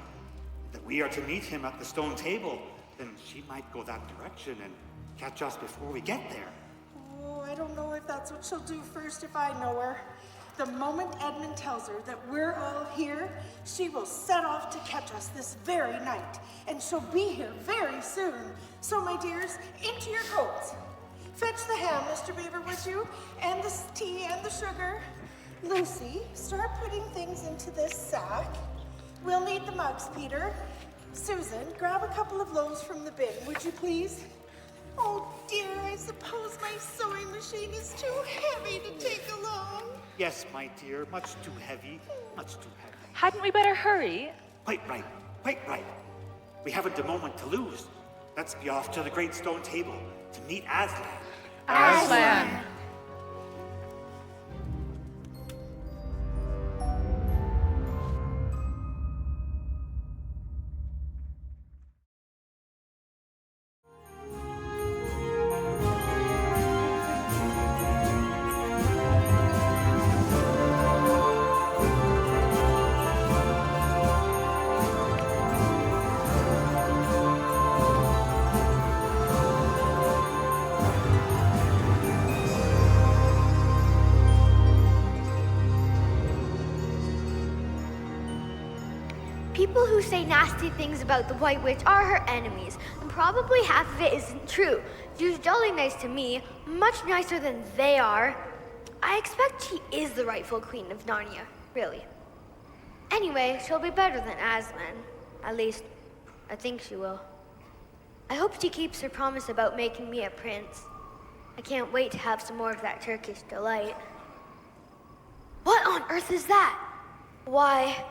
that we are to meet him at the stone table, then she might go that direction and catch us before we get there. Oh, I don't know if that's what she'll do first if I know her. The moment Edmund tells her that we're all here, she will set off to catch us this very night. And she'll be here very soon. So, my dears, into your coats. Fetch the ham, Mr. Beaver, with you, and the tea and the sugar. Lucy, start putting things into this sack. We'll need the mugs, Peter. Susan, grab a couple of loaves from the bin, would you please? Oh dear, I suppose my sewing machine is too heavy to take along. Yes, my dear, much too heavy, much too heavy. Hadn't we better hurry? Quite right, quite right. We haven't a moment to lose. Let's be off to the great stone table to meet Aslan. Aslan! People who say nasty things about the White Witch are her enemies, and probably half of it isn't true. She was jolly nice to me, much nicer than they are. I expect she is the rightful queen of Narnia, really. Anyway, she'll be better than Aslan. At least, I think she will. I hope she keeps her promise about making me a prince. I can't wait to have some more of that Turkish delight. What on earth is that? Why,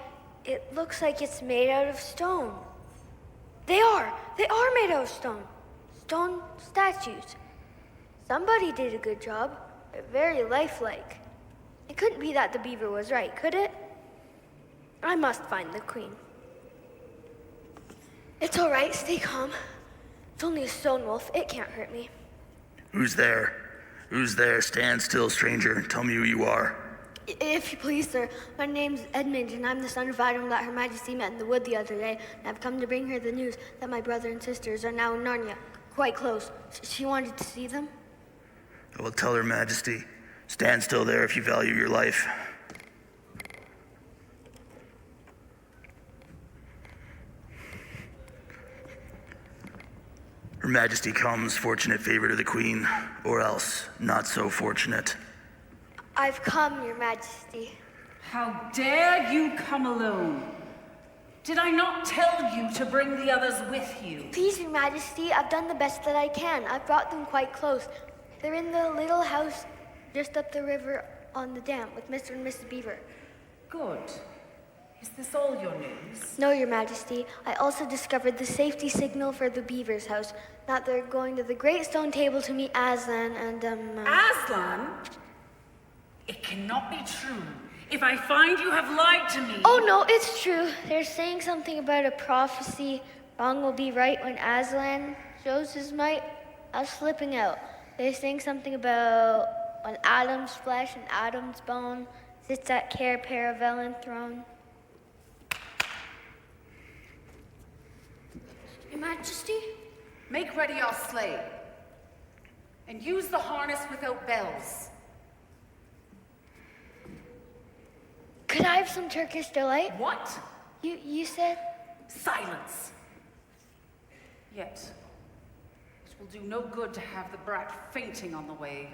it looks like it's made out of stone. They are made out of stone. Stone statues. Somebody did a good job. They're very lifelike. It couldn't be that the beaver was right, could it? I must find the queen. It's all right, stay calm. It's only a stone wolf, it can't hurt me. Who's there? Who's there? Stand still, stranger. Tell me who you are. If you please, sir, my name's Edmund, and I'm the son of Adam that Her Majesty met in the wood the other day, and I've come to bring her the news that my brother and sisters are now in Narnia, quite close. She wanted to see them. I will tell Her Majesty. Stand still there if you value your life. Her Majesty comes, fortunate favorite of the Queen, or else not so fortunate. I've come, Your Majesty. How dare you come alone? Did I not tell you to bring the others with you? Please, Your Majesty, I've done the best that I can. I've brought them quite close. They're in the little house just up the river on the dam with Mr. and Mrs. Beaver. Good. Is this all your news? No, Your Majesty. I also discovered the safety signal for the Beaver's house. That they're going to the Great Stone Table to meet Aslan and, Aslan? It cannot be true. If I find you have lied to me... Oh, no, it's true. They're saying something about a prophecy. Wrong will be right when Aslan shows his might. I was slipping out. They're saying something about when Adam's flesh and Adam's bone sits at Cair Paravelin throne. Your Majesty? Make ready our sleigh. And use the harness without bells. Could I have some Turkish delight? What? You said? Silence. Yet, it will do no good to have the brat fainting on the way.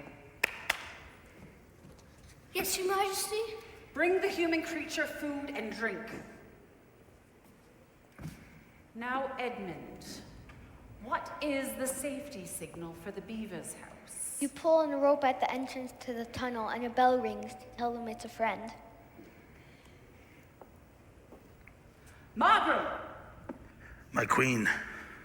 Yes, Your Majesty? Bring the human creature food and drink. Now, Edmund, what is the safety signal for the Beaver's house? You pull on a rope at the entrance to the tunnel and a bell rings to tell them it's a friend. Margaret! My queen.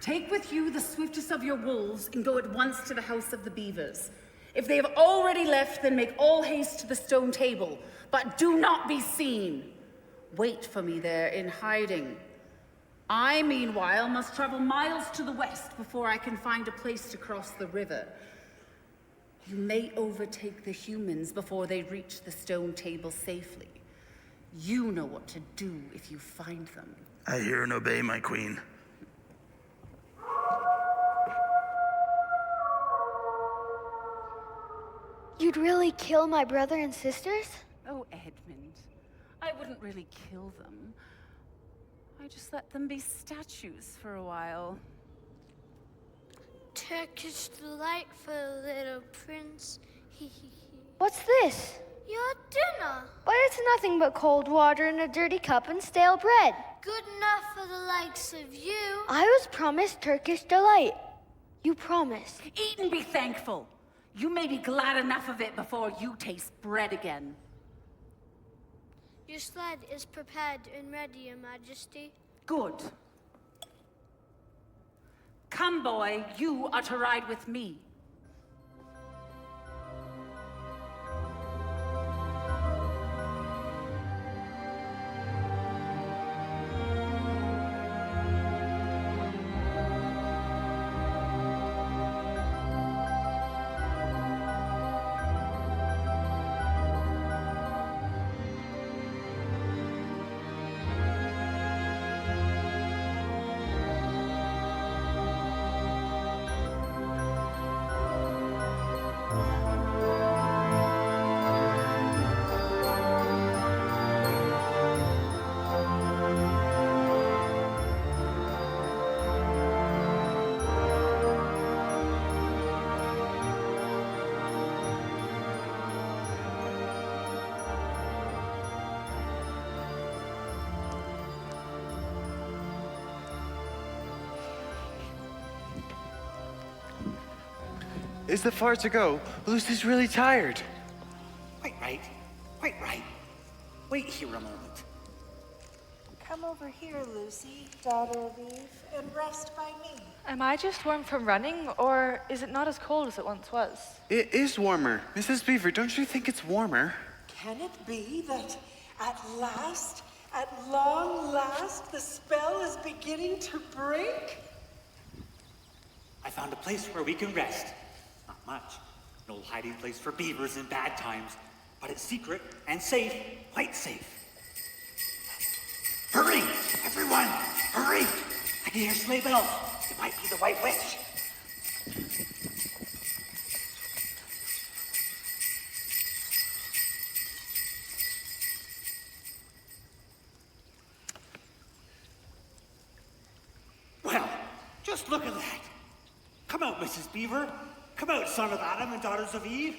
Take with you the swiftest of your wolves and go at once to the house of the Beavers. If they have already left, then make all haste to the stone table, but do not be seen. Wait for me there in hiding. I, meanwhile, must travel miles to the west before I can find a place to cross the river. You may overtake the humans before they reach the stone table safely. You know what to do if you find them. I hear and obey, my queen. You'd really kill my brother and sisters? Oh, Edmund, I wouldn't really kill them. I just let them be statues for a while. Turkish delight for a little prince. What's this? Your dinner. But it's nothing but cold water in a dirty cup and stale bread. Good enough for the likes of you. I was promised Turkish delight. You promised. Eat and be thankful. You may be glad enough of it before you taste bread again. Your sled is prepared and ready, Your Majesty. Good. Come, boy, you are to ride with me. Is it far to go? Lucy's really tired. Quite right. Quite right. Wait here a moment. Come over here, Lucy, daughter of Eve, and rest by me. Am I just warm from running, or is it not as cold as it once was? It is warmer. Mrs. Beaver, don't you think it's warmer? Can it be that at long last, the spell is beginning to break? I found a place where we can rest. Not much. An old hiding place for beavers in bad times. But it's secret and safe. Quite safe. Hurry! Everyone! Hurry! I can hear sleigh bells. It might be the White Witch. Well, just look at that. Come out, Mrs. Beaver. Come out, son of Adam and daughters of Eve.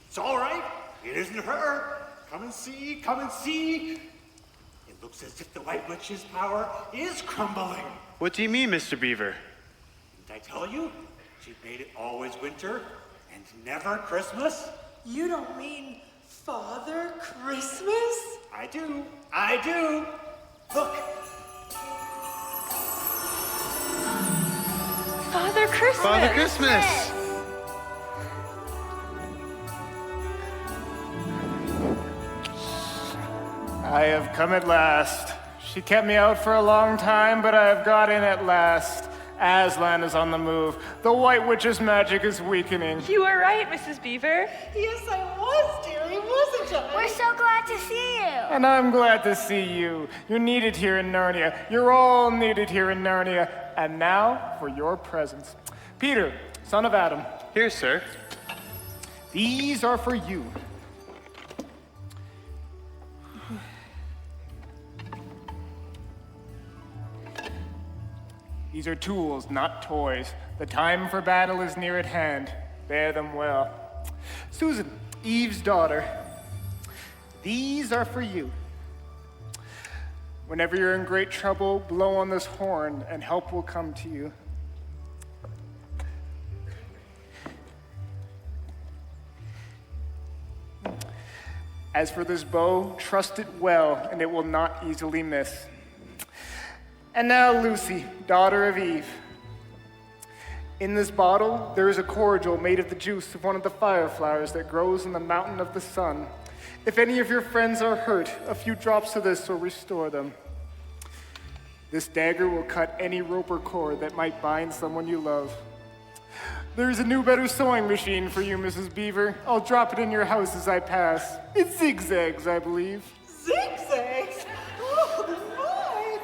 It's all right. It isn't her. Come and see. Come and see. It looks as if the White Witch's power is crumbling. What do you mean, Mr. Beaver? Didn't I tell you? She made it always winter and never Christmas. You don't mean Father Christmas? I do. I do. Look. Father Christmas! Father Christmas! I have come at last. She kept me out for a long time, but I have got in at last. Aslan is on the move. The White Witch's magic is weakening. You were right, Mrs. Beaver. Yes, I was, dearie, wasn't I? We're so glad to see you. And I'm glad to see you. You're needed here in Narnia. You're all needed here in Narnia. And now for your presents. Peter, son of Adam. Here, sir. These are for you. These are tools, not toys. The time for battle is near at hand. Bear them well. Susan, Eve's daughter. These are for you. Whenever you're in great trouble, blow on this horn and help will come to you. As for this bow, trust it well, and it will not easily miss. And now, Lucy, daughter of Eve. In this bottle, there is a cordial made of the juice of one of the fire flowers that grows in the mountain of the sun. If any of your friends are hurt, a few drops of this will restore them. This dagger will cut any rope or cord that might bind someone you love. There's a new, better sewing machine for you, Mrs. Beaver. I'll drop it in your house as I pass. It zigzags, I believe. Zigzags? Oh, my!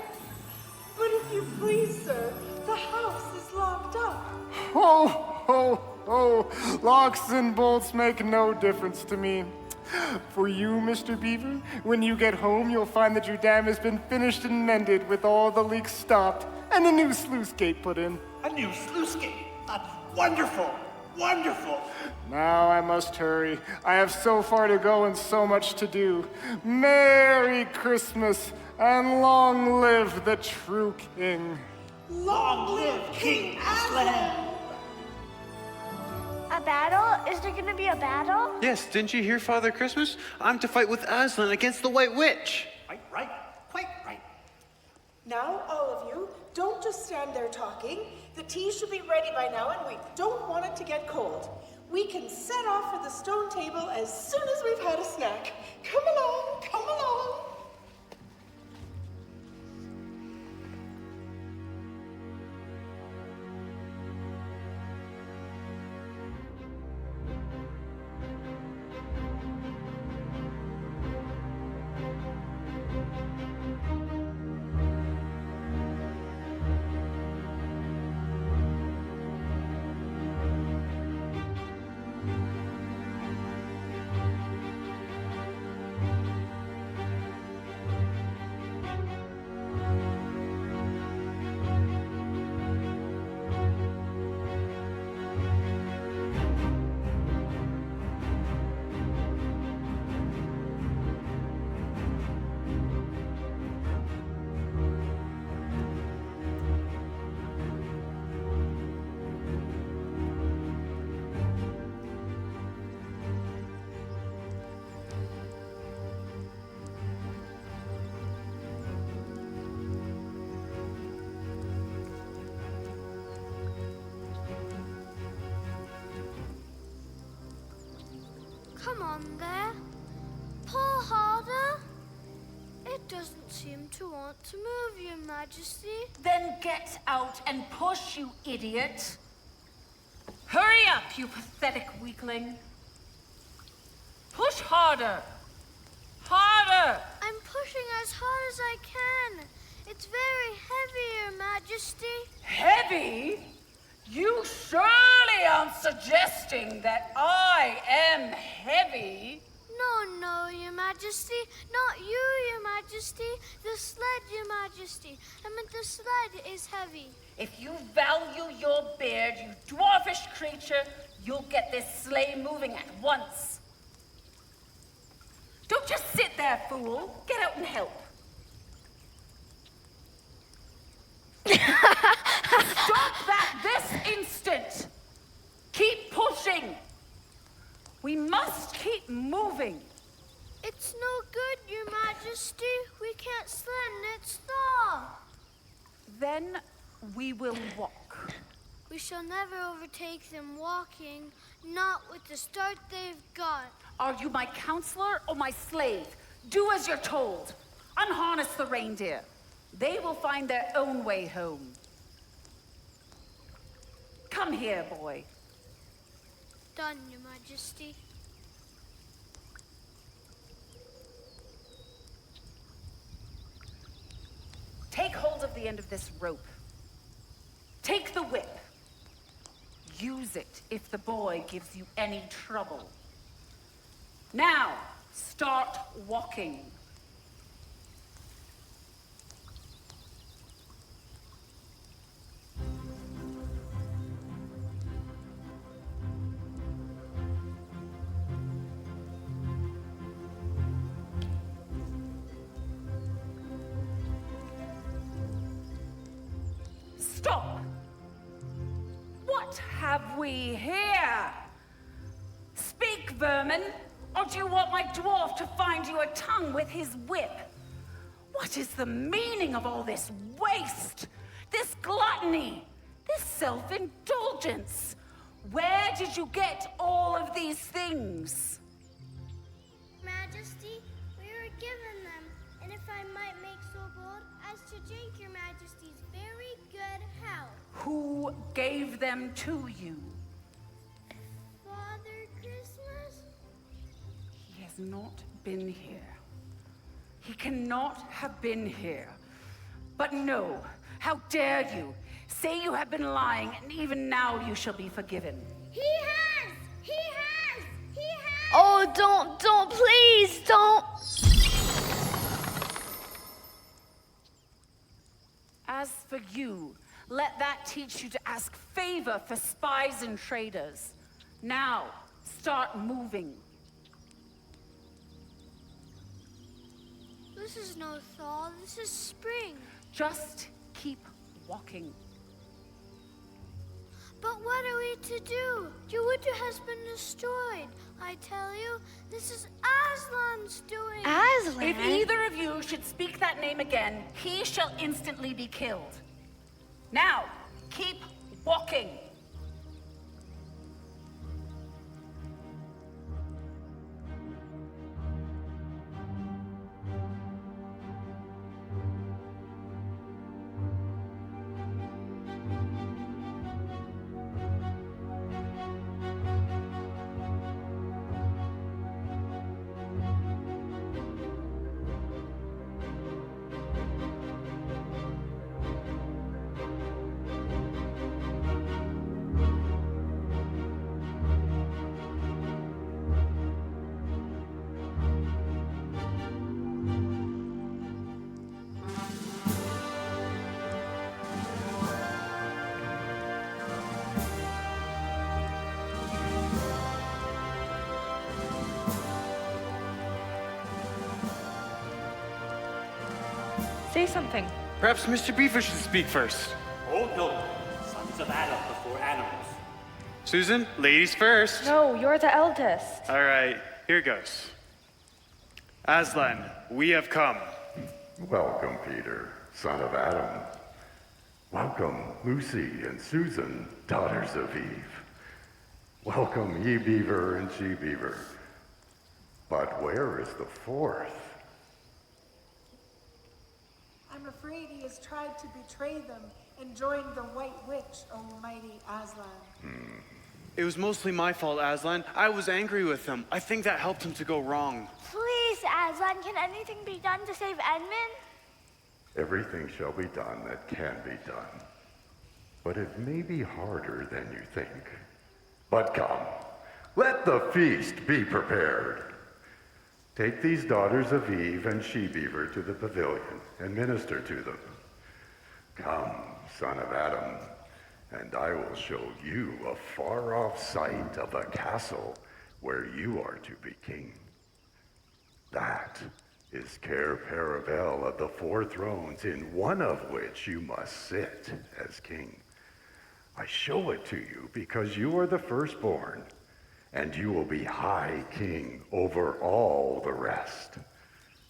But if you please, sir, the house is locked up. Oh, locks and bolts make no difference to me. For you, Mr. Beaver, when you get home, you'll find that your dam has been finished and mended with all the leaks stopped and a new sluice gate put in. A new sluice gate. That's wonderful. Wonderful! Now I must hurry. I have so far to go and so much to do. Merry Christmas, and long live the true king. Long live King Aslan! A battle? Is there gonna be a battle? Yes, didn't you hear, Father Christmas? I'm to fight with Aslan against the White Witch. Right, quite right. Now, all of you, don't just stand there talking. The tea should be ready by now, and we don't want it to get cold. We can set off for the stone table as soon as we've had a snack. Come along, come along. Come on there. Pull harder. It doesn't seem to want to move, Your Majesty. Then get out and push, you idiot. Hurry up, you pathetic weakling. Push harder. Harder! I'm pushing as hard as I can. It's very heavy, Your Majesty. Heavy? You surely aren't suggesting that I am heavy. No, Your Majesty. Not you, Your Majesty. The sled, Your Majesty. I meant the sled is heavy. If you value your beard, you dwarfish creature, you'll get this sleigh moving at once. Don't just sit there, fool. Get out and help. Stop that this instant! Keep pushing! We must keep moving. It's no good, Your Majesty. We can't sled and it's stop. Then we will walk. We shall never overtake them walking, not with the start they've got. Are you my counselor or my slave? Do as you're told. Unharness the reindeer. They will find their own way home. Come here, boy. Done, Your Majesty. Take hold of the end of this rope. Take the whip. Use it if the boy gives you any trouble. Now, start walking. Stop! What have we here? Speak, vermin, or do you want my dwarf to find you a tongue with his whip? What is the meaning of all this waste, this gluttony, this self-indulgence? Where did you get all of these things? Majesty, we were given them, and if I might make so bold as to drink Your Majesty's very good health. Who gave them to you? Father Christmas? He has not been here. He cannot have been here. But no, how dare you? Say you have been lying, and even now you shall be forgiven. He has! He has! He has! Oh, don't, please, don't! As for you, let that teach you to ask favor for spies and traders. Now, start moving. This is no thaw, this is spring. Just keep walking. But what are we to do? Your winter has been destroyed. I tell you, this is Aslan's doing. Aslan? If either of you should speak that name again, he shall instantly be killed. Now, keep walking. Say something. Perhaps Mr. Beaver should speak first. Oh no, sons of Adam before animals. Susan, ladies first. No, you're the eldest. All right, here goes. Aslan, we have come. Welcome, Peter, son of Adam. Welcome, Lucy and Susan, daughters of Eve. Welcome, ye beaver and she beaver. But where is the fourth? I'm afraid he has tried to betray them and joined the White Witch, O mighty Aslan. It was mostly my fault, Aslan. I was angry with him. I think that helped him to go wrong. Please, Aslan, can anything be done to save Edmund? Everything shall be done that can be done. But it may be harder than you think. But come, let the feast be prepared. Take these daughters of Eve and she-beaver to the pavilion and minister to them. Come, son of Adam, and I will show you a far-off sight of a castle where you are to be king. That is Cair Paravel of the Four Thrones, in one of which you must sit as king. I show it to you because you are the firstborn, and you will be high king over all the rest.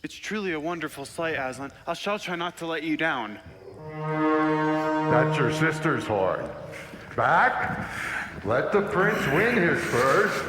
It's truly a wonderful sight, Aslan. I shall try not to let you down. That's your sister's horn. Back! Let the prince win his first.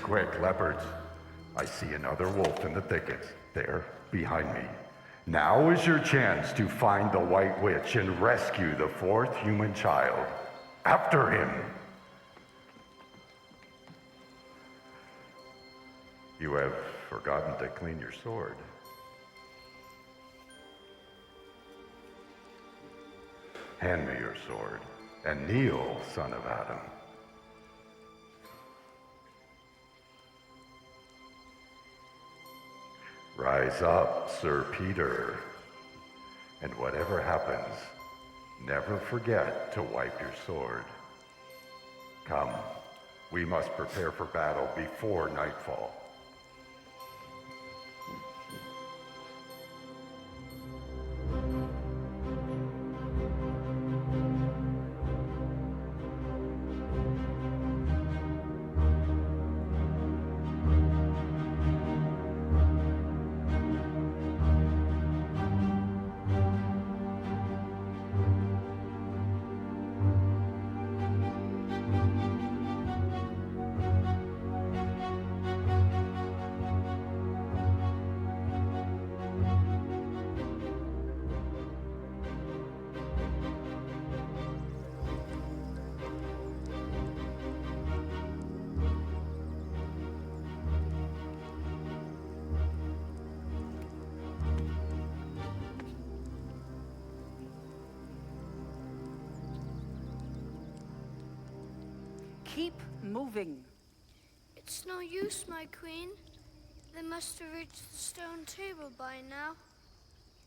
Quick, leopards. I see another wolf in the thickets, there, behind me. Now is your chance to find the White Witch and rescue the fourth human child. After him! You have forgotten to clean your sword. Hand me your sword, and kneel, son of Adam. Rise up, Sir Peter. And whatever happens, never forget to wipe your sword. Come, we must prepare for battle before nightfall. keep moving. It's no use, my queen. They must have reached the stone table by now.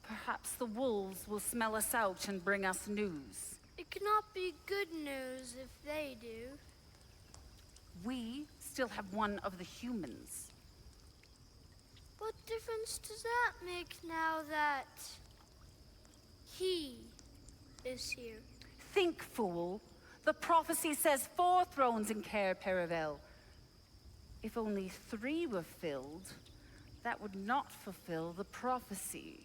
Perhaps the wolves will smell us out and bring us news. It cannot be good news if they do. We still have one of the humans. What difference does that make now that he is here? Think, fool. The prophecy says 4 thrones in Cair Paravel. If only 3 were filled, that would not fulfill the prophecy.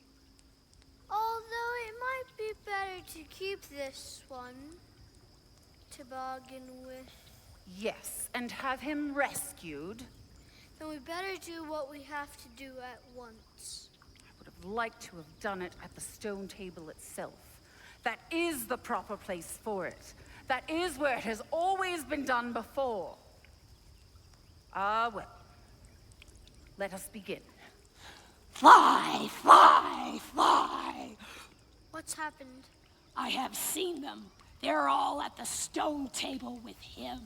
Although it might be better to keep this one to bargain with. Yes, and have him rescued. Then we better do what we have to do at once. I would have liked to have done it at the stone table itself. That is the proper place for it. That is where it has always been done before. Ah, well. Let us begin. Fly, fly, fly! What's happened? I have seen them. They're all at the stone table with him.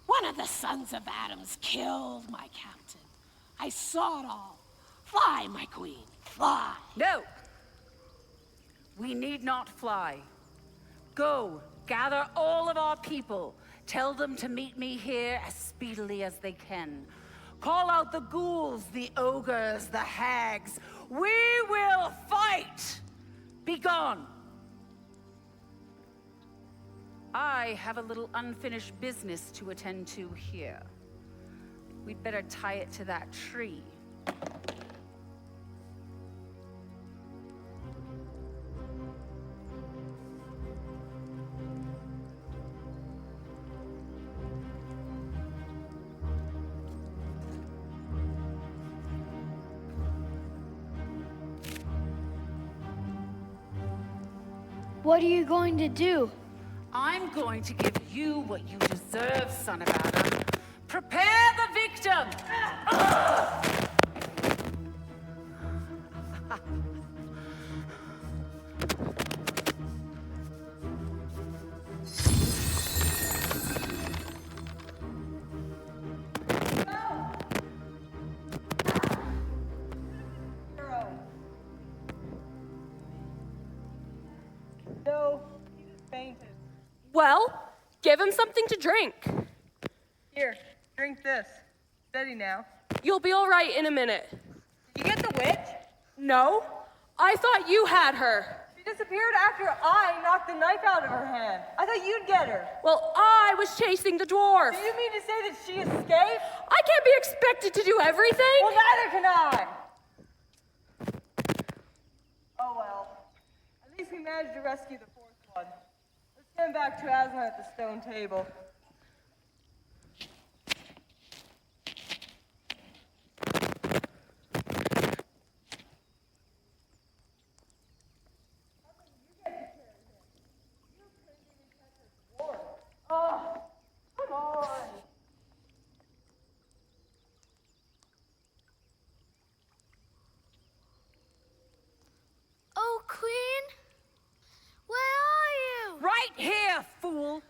One of the sons of Adam's killed my captain. I saw it all. Fly, my queen, fly. No! We need not fly. Go, gather all of our people. Tell them to meet me here as speedily as they can. Call out the ghouls, the ogres, the hags. We will fight! Be gone! I have a little unfinished business to attend to here. We'd better tie it to that tree. What are you going to do? I'm going to give you what you deserve, son of Adam. Prepare the victim! No, he just fainted. Well, give him something to drink. Here, drink this. Steady now. You'll be all right in a minute. Did you get the witch? No, I thought you had her. She disappeared after I knocked the knife out of her hand. I thought you'd get her. Well, I was chasing the dwarf. Do you mean to say that she escaped? I can't be expected to do everything. Well, neither can I. Oh well. At least we managed to rescue the 4th one. Let's send back to Aslan at the stone table. Oh, come on. Oh, Queen? Where are you? Right here, fool!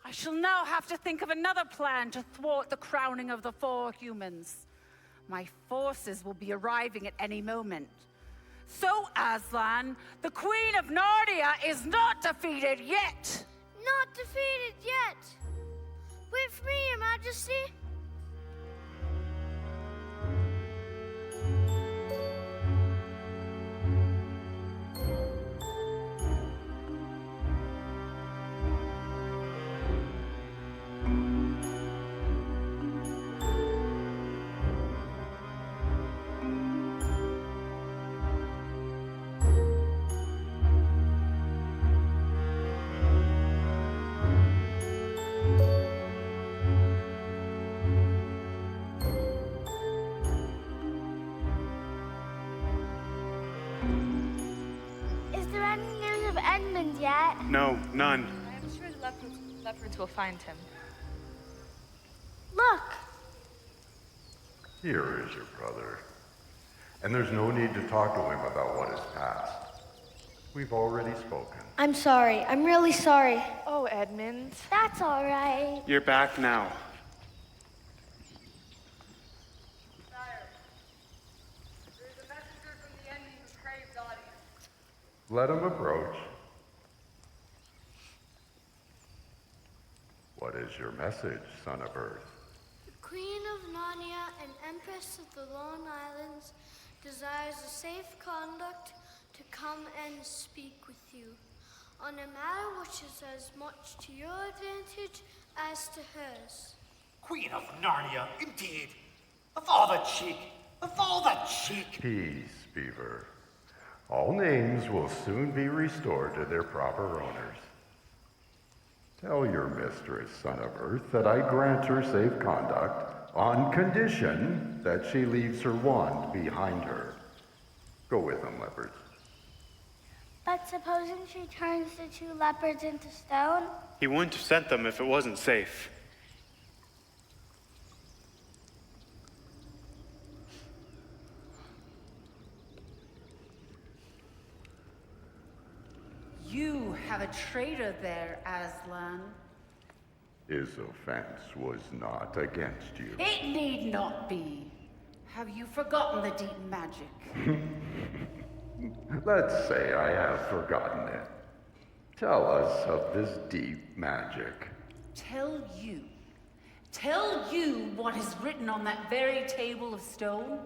I shall now have to think of another plan to thwart the crowning of the 4 humans. My forces will be arriving at any moment. So, Aslan, the Queen of Narnia is not defeated yet! Not defeated yet. Wait for me, Your Majesty. Is there any news of Edmund yet? No, none. I am sure the leopards will find him. Look. Here is your brother. And there's no need to talk to him about what is past. We've already spoken. I'm sorry. I'm really sorry. Oh, Edmund. That's all right. You're back now. There's a messenger from the enemy who craves audience. Let him approach. What is your message, Son of Earth? The Queen of Narnia and Empress of the Lone Islands desires a safe conduct to come and speak with you on a matter which is as much to your advantage as to hers. Queen of Narnia, indeed. Of all the cheek. Of all the cheek. Peace, Beaver. All names will soon be restored to their proper owners. Tell your mistress, Son of Earth, that I grant her safe conduct on condition that she leaves her wand behind her. Go with them, leopards. But supposing she turns the two leopards into stone? He wouldn't have sent them if it wasn't safe. You have a traitor there, Aslan. His offense was not against you. It need not be. Have you forgotten the deep magic? Let's say I have forgotten it. Tell us of this deep magic. Tell you what is written on that very table of stone?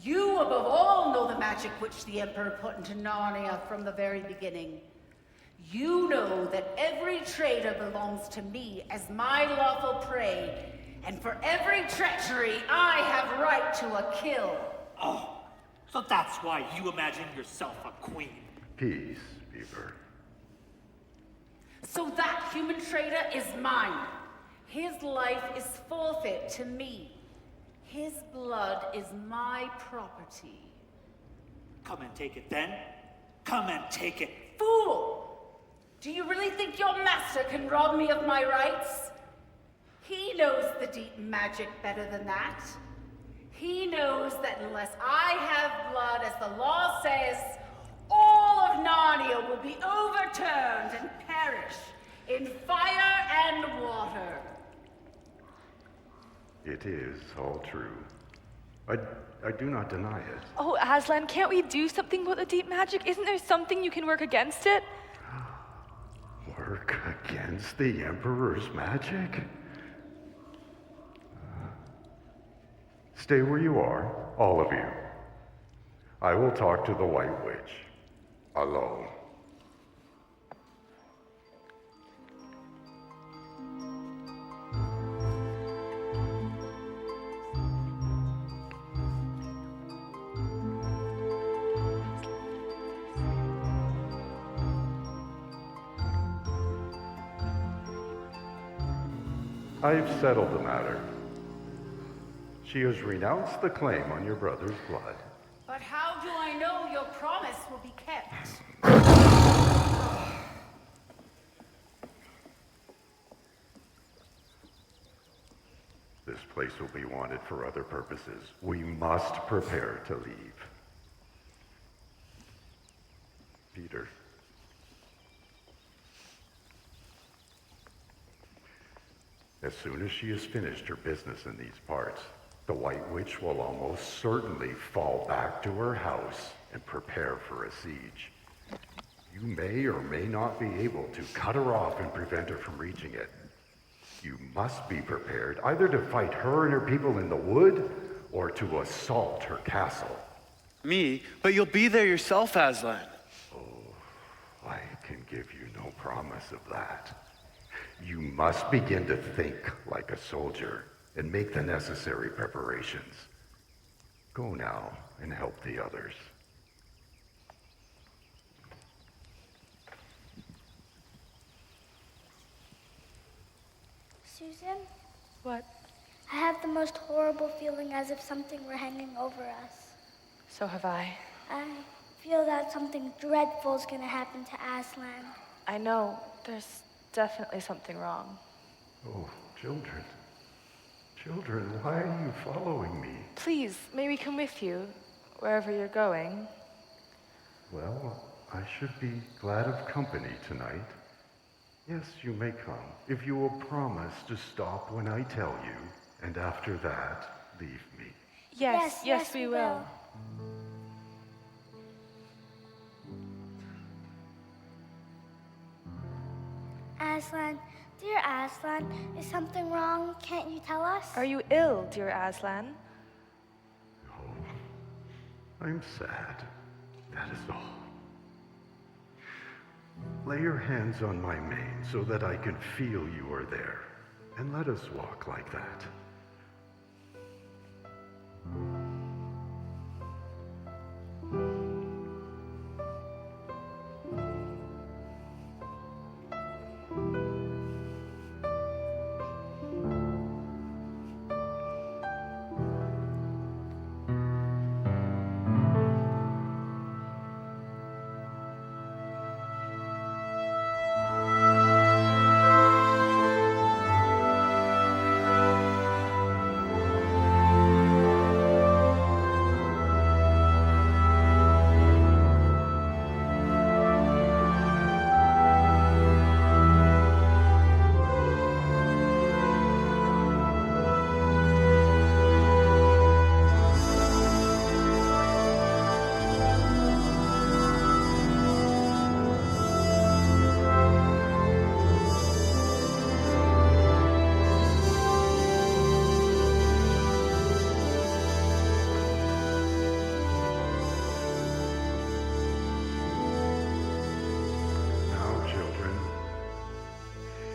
You above all know the magic which the Emperor put into Narnia from the very beginning. You know that every traitor belongs to me as my lawful prey, and for every treachery, I have right to a kill. Oh, so that's why you imagine yourself a queen. Peace, Beaver. So that human traitor is mine. His life is forfeit to me. His blood is my property. Come and take it then. Come and take it. Fool! Do you really think your master can rob me of my rights? He knows the deep magic better than that. He knows that unless I have blood, as the law says, all of Narnia will be overturned and perish in fire and water. It is all true. I do not deny it. Oh, Aslan, can't we do something about the deep magic? Isn't there something you can work against it? Work against the Emperor's magic? Stay where you are, all of you. I will talk to the White Witch. Alone. I've settled the matter. She has renounced the claim on your brother's blood. But how do I know your promise will be kept? This place will be wanted for other purposes. We must prepare to leave. Peter. As soon as she has finished her business in these parts, the White Witch will almost certainly fall back to her house and prepare for a siege. You may or may not be able to cut her off and prevent her from reaching it. You must be prepared either to fight her and her people in the wood or to assault her castle. Me? But you'll be there yourself, Aslan. Oh, I can give you no promise of that. You must begin to think like a soldier and make the necessary preparations. Go now and help the others. Susan? What? I have the most horrible feeling as if something were hanging over us. So have I. I feel that something dreadful is going to happen to Aslan. I know. There's definitely something wrong. Oh, children. Children, why are you following me? Please, may we come with you, wherever you're going? Well, I should be glad of company tonight. Yes, you may come, if you will promise to stop when I tell you, and after that, leave me. Yes, we will. Aslan, dear Aslan, is something wrong? Can't you tell us? Are you ill, dear Aslan? I'm sad. That is all. Lay your hands on my mane so that I can feel you are there, and let us walk like that.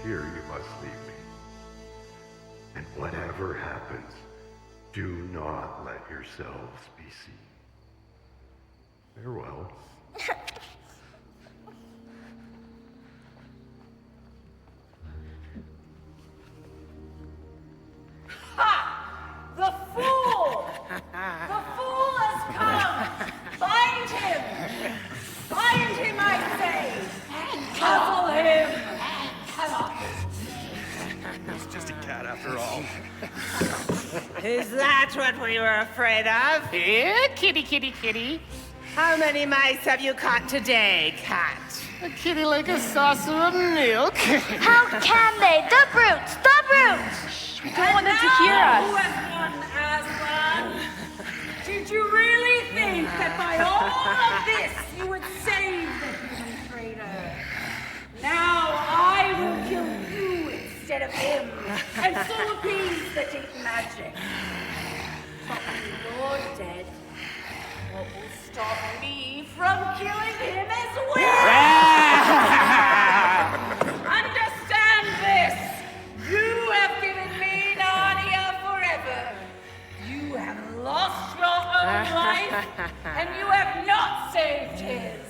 Here you must leave me. And whatever happens, do not let yourselves be seen. Farewell. Ha! The fool! The fool has come! Find him! Find him, I say! And muzzle him! He's just a cat after all. Is that what we were afraid of? Yeah, kitty, kitty, kitty. How many mice have you caught today, cat? A kitty like a saucer of milk. How can they? The brutes! The brutes! We don't want them to hear us. Who has won, Aslan? Did you really think that by all of this you would save the human traitor? Now I will kill you instead of him, and so appease the deep magic. But when you're dead, what will stop me from killing him as well? Understand this! You have given me Narnia forever. You have lost your own life, and you have not saved his.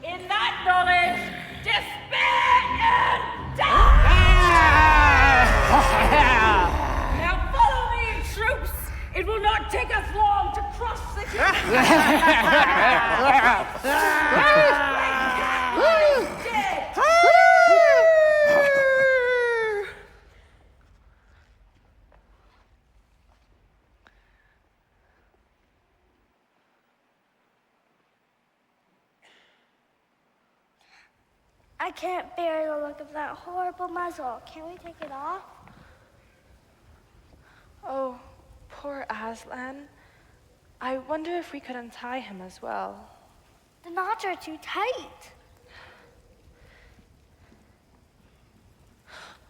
In that knowledge, despair and die! Now follow me in troops. It will not take us long to cross the I can't bear the look of that horrible muzzle. Can we take it off? Oh, poor Aslan. I wonder if we could untie him as well. The knots are too tight.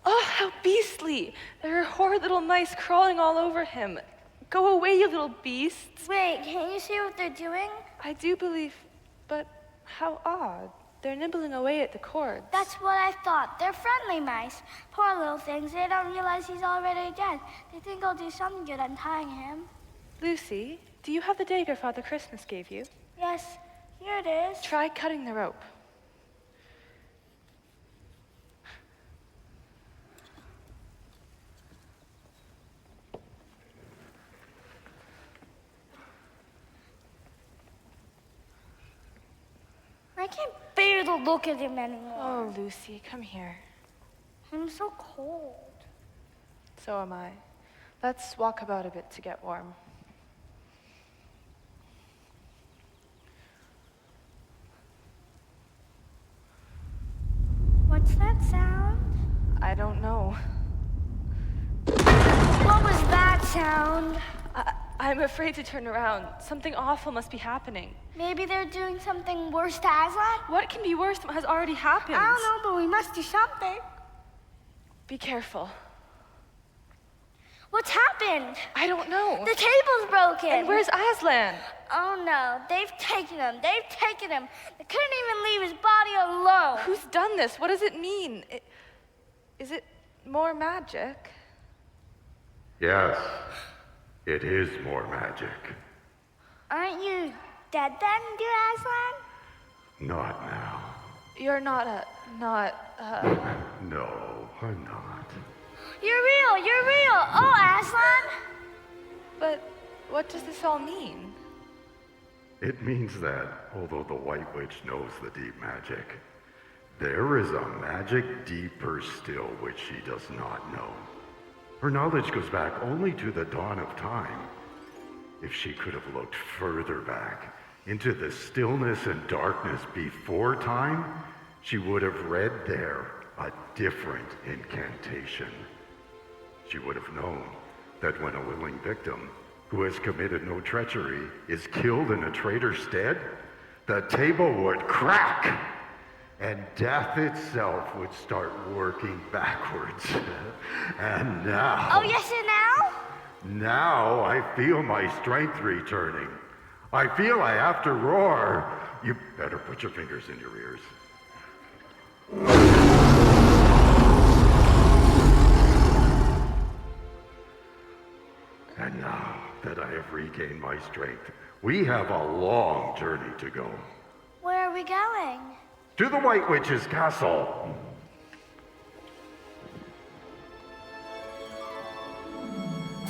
Oh, how beastly! There are horrid little mice crawling all over him. Go away, you little beasts. Wait, can't you see what they're doing? I do believe, but how odd. They're nibbling away at the cords. That's what I thought. They're friendly mice. Poor little things. They don't realize he's already dead. They think I'll do something good untying him. Lucy, do you have the dagger Father Christmas gave you? Yes, here it is. Try cutting the rope. I can't bear to look at him anymore. Oh, Lucy, come here. I'm so cold. So am I. Let's walk about a bit to get warm. What's that sound? I don't know. What was that sound? I'm afraid to turn around. Something awful must be happening. Maybe they're doing something worse to Aslan? What can be worse than what has already happened? I don't know, but we must do something. Be careful. What's happened? I don't know. The table's broken. And where's Aslan? Oh no, they've taken him. They've taken him. They couldn't even leave his body alone. Who's done this? What does it mean? Is it more magic? Yes, it is more magic. Aren't you dead then, dear Aslan? Not now. You're not No, I'm not. You're real, you're real. Oh, Aslan. But what does this all mean? It means that, although the White Witch knows the deep magic, there is a magic deeper still which she does not know. Her knowledge goes back only to the dawn of time. If she could have looked further back, into the stillness and darkness before time, she would have read there a different incantation. She would have known that when a willing victim who has committed no treachery is killed in a traitor's stead, the table would crack and death itself would start working backwards. And now... Oh, yes, and now? Now I feel my strength returning. I feel I have to roar. You better put your fingers in your ears. And now that I have regained my strength, we have a long journey to go. Where are we going? To the White Witch's castle.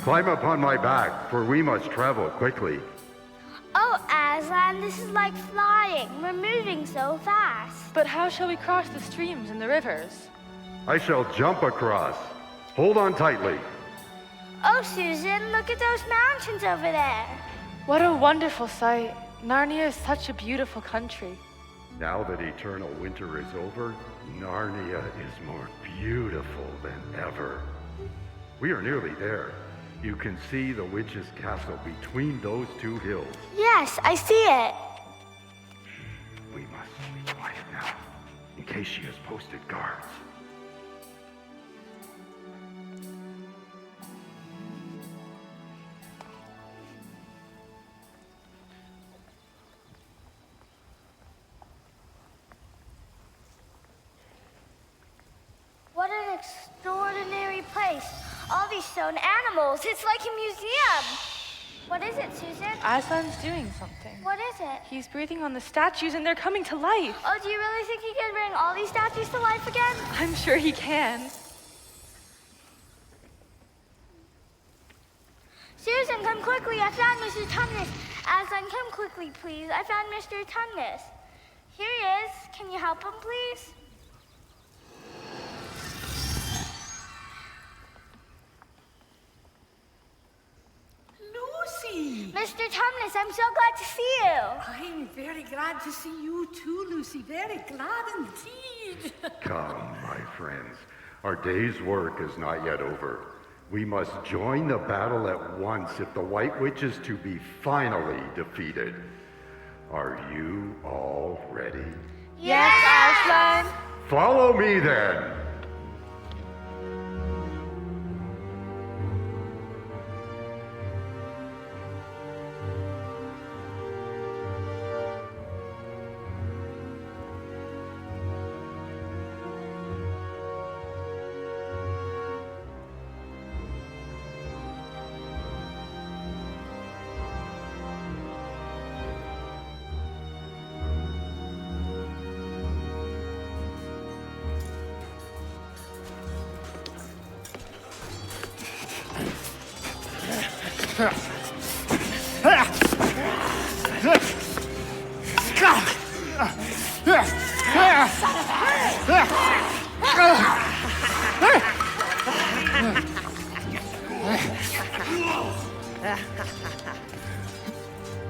Climb upon my back, for we must travel quickly. Oh, Aslan, this is like flying. We're moving so fast. But how shall we cross the streams and the rivers? I shall jump across. Hold on tightly. Oh, Susan, look at those mountains over there. What a wonderful sight. Narnia is such a beautiful country. Now that eternal winter is over, Narnia is more beautiful than ever. We are nearly there. You can see the witch's castle between those two hills. Yes, I see it. We must be quiet now, in case she has posted guards. What an extraordinary place. All these stone animals. It's like a museum. What is it, Susan? Aslan's doing something. What is it? He's breathing on the statues and they're coming to life. Oh, do you really think he can bring all these statues to life again? I'm sure he can. Susan, come quickly. I found Mr. Tumnus. Aslan, come quickly, please. I found Mr. Tumnus. Here he is. Can you help him, please? Lucy! Mr. Tumnus, I'm so glad to see you. I'm very glad to see you too, Lucy. Very glad indeed. Come, my friends. Our day's work is not yet over. We must join the battle at once if the White Witch is to be finally defeated. Are you all ready? Yes, Aslan. Follow me then.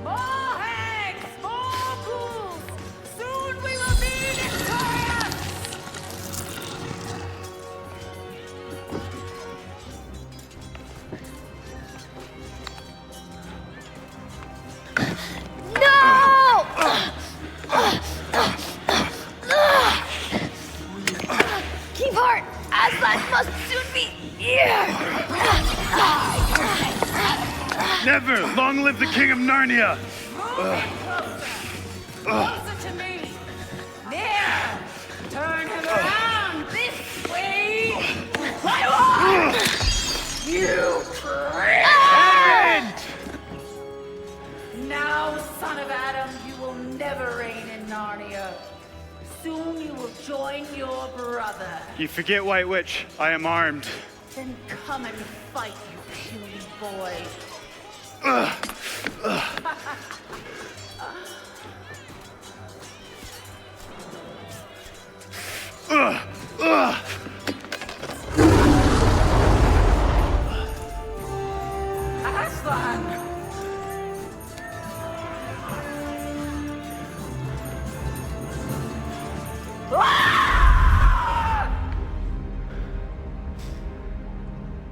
More hags, more ghouls. Soon we will be victorious. Never! Long live the King of Narnia! Closer to me. There. Turn him around this way. I want you prince. Now, son of Adam, you will never reign in Narnia. Soon you will join your brother. You forget, White Witch. I am armed. Then come and fight, you puny boy. Aslan!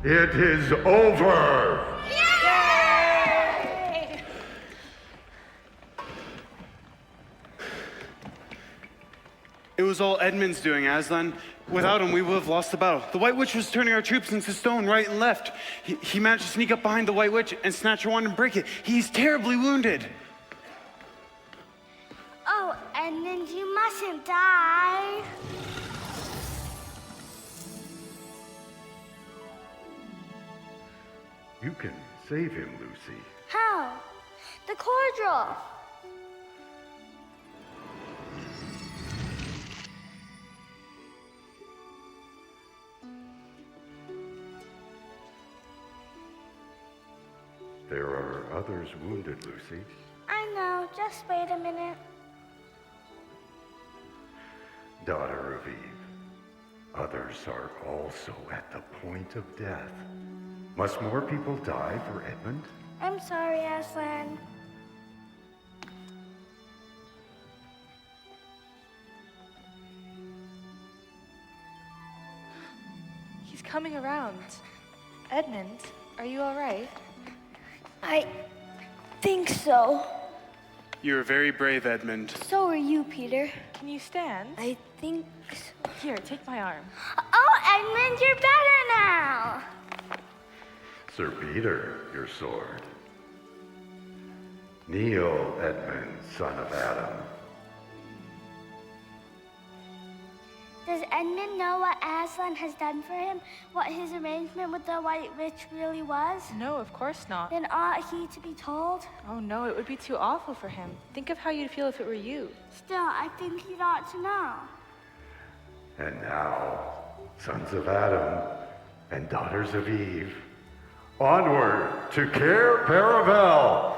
It is over! Yay! It was all Edmund's doing, Aslan. Without him, we would have lost the battle. The White Witch was turning our troops into stone right and left. He managed to sneak up behind the White Witch and snatch her wand and break it. He's terribly wounded. Oh, Edmund, you mustn't die. You can save him, Lucy. How? The cordial. There are others wounded, Lucy. I know, just wait a minute. Daughter of Eve, others are also at the point of death. Must more people die for Edmund? I'm sorry, Aslan. He's coming around. Edmund, are you all right? I think so. You're very brave, Edmund. So are you, Peter. Can you stand? I think so. Here, take my arm. Oh, Edmund, you're better now. Sir Peter, your sword. Kneel, Edmund, son of Adam. Does Edmund know what Aslan has done for him? What his arrangement with the White Witch really was? No, of course not. Then ought he to be told? Oh no, it would be too awful for him. Think of how you'd feel if it were you. Still, I think he ought to know. And now, sons of Adam and daughters of Eve, onward to Cair Paravel!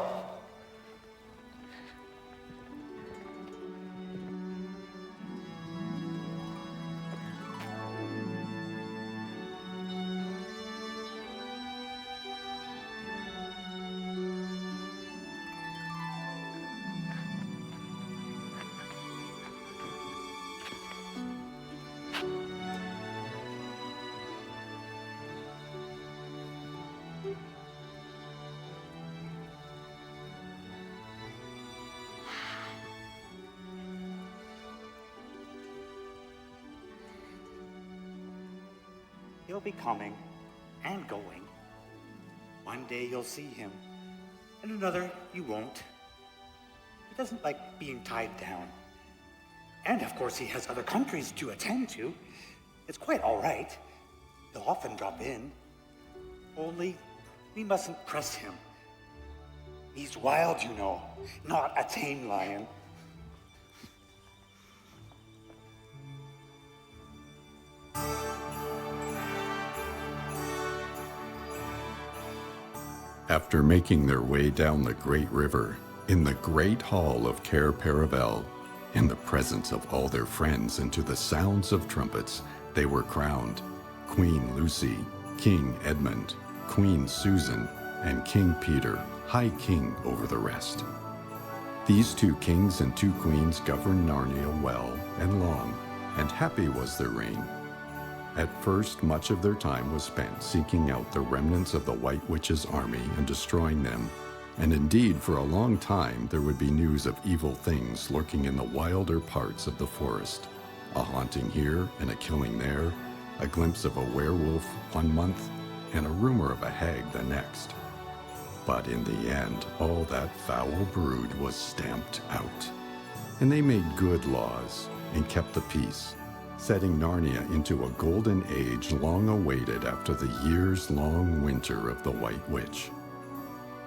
He'll be coming and going. One day you'll see him, and another you won't. He doesn't like being tied down. And of course he has other countries to attend to. It's quite all right. He'll often drop in. Only we mustn't press him. He's wild, you know, not a tame lion. After making their way down the great river, in the great hall of Cair Paravel, in the presence of all their friends and to the sounds of trumpets, they were crowned Queen Lucy, King Edmund, Queen Susan, and King Peter, High King over the rest. These 2 kings and 2 queens governed Narnia well and long, and happy was their reign. At first, much of their time was spent seeking out the remnants of the White Witch's army and destroying them. And indeed, for a long time, there would be news of evil things lurking in the wilder parts of the forest. A haunting here and a killing there, a glimpse of a werewolf one month, and a rumor of a hag the next. But in the end, all that foul brood was stamped out. And they made good laws and kept the peace, setting Narnia into a golden age long awaited after the years-long winter of the White Witch.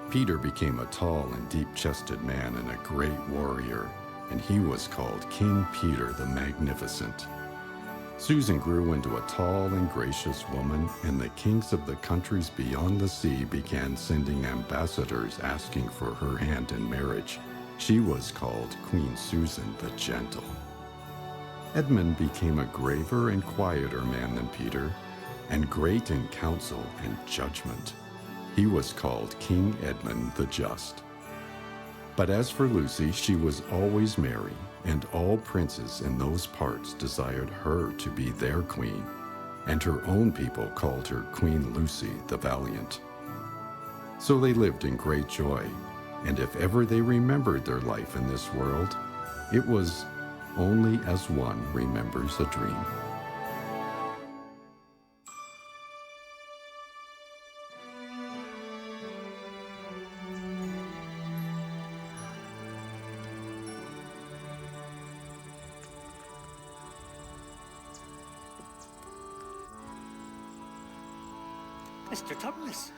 Peter became a tall and deep-chested man and a great warrior, and he was called King Peter the Magnificent. Susan grew into a tall and gracious woman, and the kings of the countries beyond the sea began sending ambassadors asking for her hand in marriage. She was called Queen Susan the Gentle. Edmund became a graver and quieter man than Peter, and great in counsel and judgment. He was called King Edmund the Just. But as for Lucy, she was always merry, and all princes in those parts desired her to be their queen, and her own people called her Queen Lucy the Valiant. So they lived in great joy, and if ever they remembered their life in this world, it was only as one remembers a dream. Mr. Tumnus.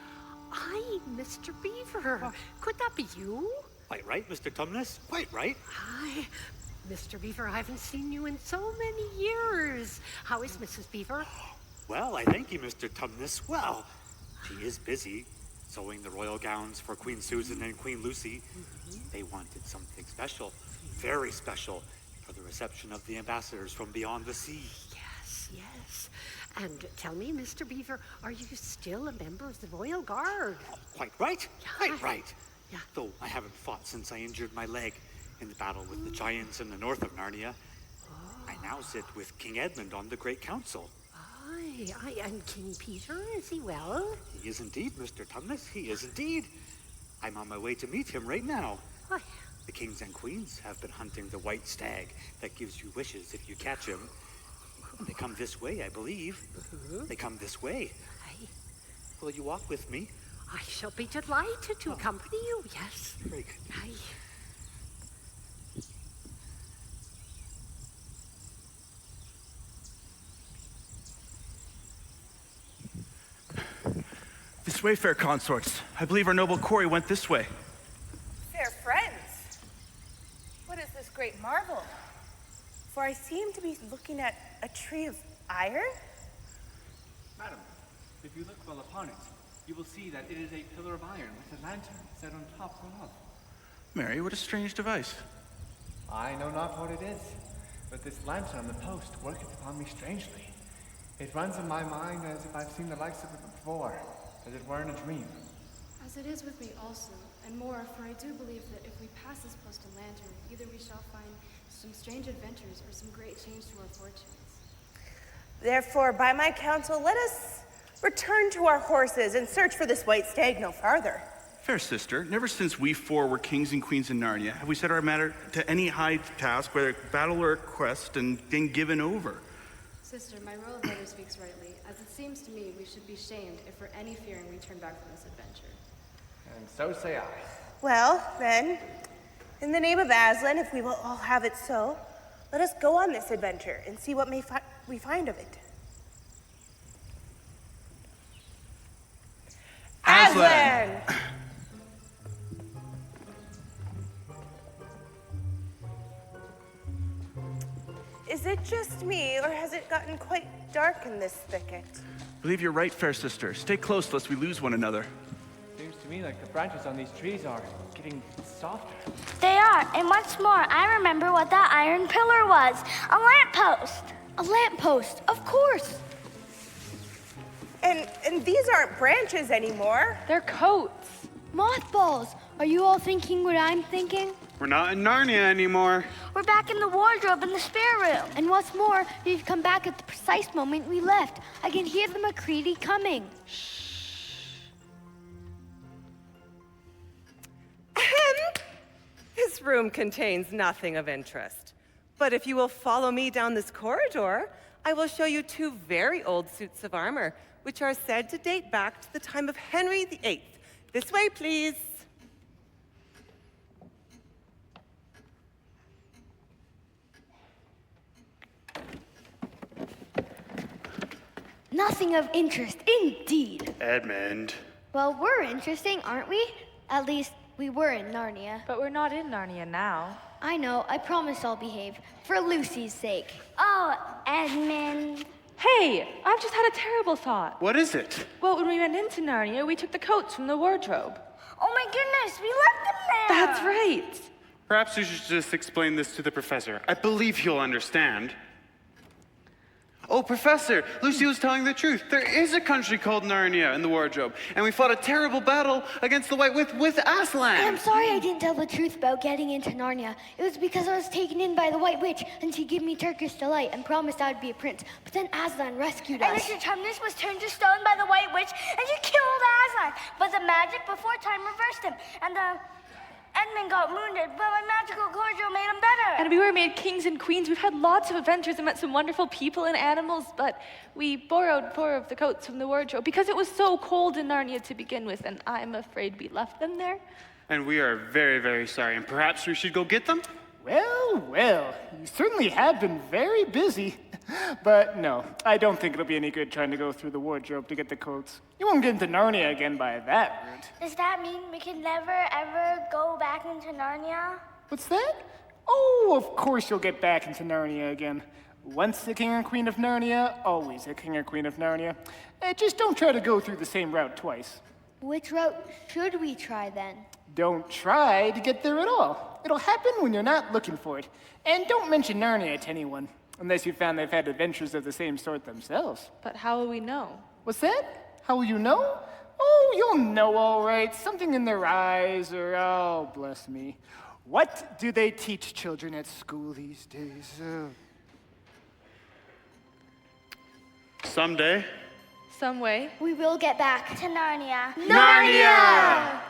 Aye, Mr. Beaver. Could that be you? Quite right, Mr. Tumnus. Quite right. Aye. Mr. Beaver, I haven't seen you in so many years. How is Mrs. Beaver? Well, I thank you, Mr. Tumnus. Well, she is busy sewing the royal gowns for Queen Susan and Queen Lucy. They wanted something special, very special, for the reception of the ambassadors from beyond the sea. Yes, yes. And tell me, Mr. Beaver, are you still a member of the Royal Guard? Oh, quite right. Yeah. Quite right. Yeah. Though I haven't fought since I injured my leg in the battle with the giants in the north of Narnia. I now sit with King Edmund on the Great Council. Aye, and King Peter, is he well? He is indeed, Mr. Tumnus. He is indeed. I'm on my way to meet him right now. Aye. The kings and queens have been hunting the white stag that gives you wishes if you catch him. They come this way, I believe. They come this way. Aye. Will you walk with me? I shall be delighted to accompany you, yes. Very good. Aye. This way, fair consorts. I believe our noble Corey went this way. Fair friends, what is this great marvel? For I seem to be looking at a tree of iron? Madam, if you look well upon it, you will see that it is a pillar of iron with a lantern set on top thereof. Mary, what a strange device. I know not what it is, but this lantern on the post worketh upon me strangely. It runs in my mind as if I've seen the likes of it before, as it were in a dream. As it is with me also, and more, for I do believe that if we pass this post and lantern, either we shall find some strange adventures or some great change to our fortunes. Therefore, by my counsel, let us return to our horses and search for this white stag no farther. Fair sister, never since we four were kings and queens in Narnia have we set our matter to any high task, whether battle or quest, and then given over. Sister, my royal brother speaks rightly. As it seems to me, we should be shamed if for any fearing we turn back from this adventure. And so say I. Well, then, in the name of Aslan, if we will all have it so, let us go on this adventure and see what we find of it. Aslan! Is it just me, or has it gotten quite dark in this thicket? I believe you're right, fair sister. Stay close lest we lose one another. Seems to me like the branches on these trees are getting softer. They are, and what's more, I remember what that iron pillar was. A lamppost. A lamppost, of course. And these aren't branches anymore. They're coats. Mothballs. Are you all thinking what I'm thinking? We're not in Narnia anymore. We're back in the wardrobe in the spare room. And what's more, we've come back at the precise moment we left. I can hear the McCready coming. This room contains nothing of interest. But if you will follow me down this corridor, I will show you two very old suits of armor, which are said to date back to the time of Henry VIII, This way, please. Nothing of interest, indeed. Edmund. Well, we're interesting, aren't we? At least, we were in Narnia. But we're not in Narnia now. I know, I promise I'll behave. For Lucy's sake. Oh, Edmund. Hey, I've just had a terrible thought. What is it? Well, when we went into Narnia, we took the coats from the wardrobe. Oh my goodness, we left them there. That's right. Perhaps you should just explain this to the professor. I believe he'll understand. Oh, Professor, Lucy was telling the truth. There is a country called Narnia in the wardrobe, and we fought a terrible battle against the White with Aslan. And I'm sorry I didn't tell the truth about getting into Narnia. It was because I was taken in by the White Witch, and she gave me Turkish delight and promised I'd be a prince. But then Aslan rescued us. And Mr. Tumnus was turned to stone by the White Witch, and she killed Aslan. But the magic before time reversed him, and Edmund got wounded, but my magical cordial made him better. And we were made kings and queens. We've had lots of adventures and met some wonderful people and animals, but we borrowed 4 of the coats from the wardrobe because it was so cold in Narnia to begin with, and I'm afraid we left them there. And we are very, very sorry, and perhaps we should go get them? Well, well, you certainly have been very busy. But no, I don't think it'll be any good trying to go through the wardrobe to get the coats. You won't get into Narnia again by that route. Does that mean we can never, ever go back into Narnia? What's that? Oh, of course you'll get back into Narnia again. Once the king and queen of Narnia, always the king and queen of Narnia. Just don't try to go through the same route twice. Which route should we try then? Don't try to get there at all. It'll happen when you're not looking for it. And don't mention Narnia to anyone, unless you found they've had adventures of the same sort themselves. But how will we know? What's that? How will you know? Oh, you'll know all right. Something in their eyes, or oh, bless me. What do they teach children at school these days? Someday. Some way. We will get back to Narnia. Narnia!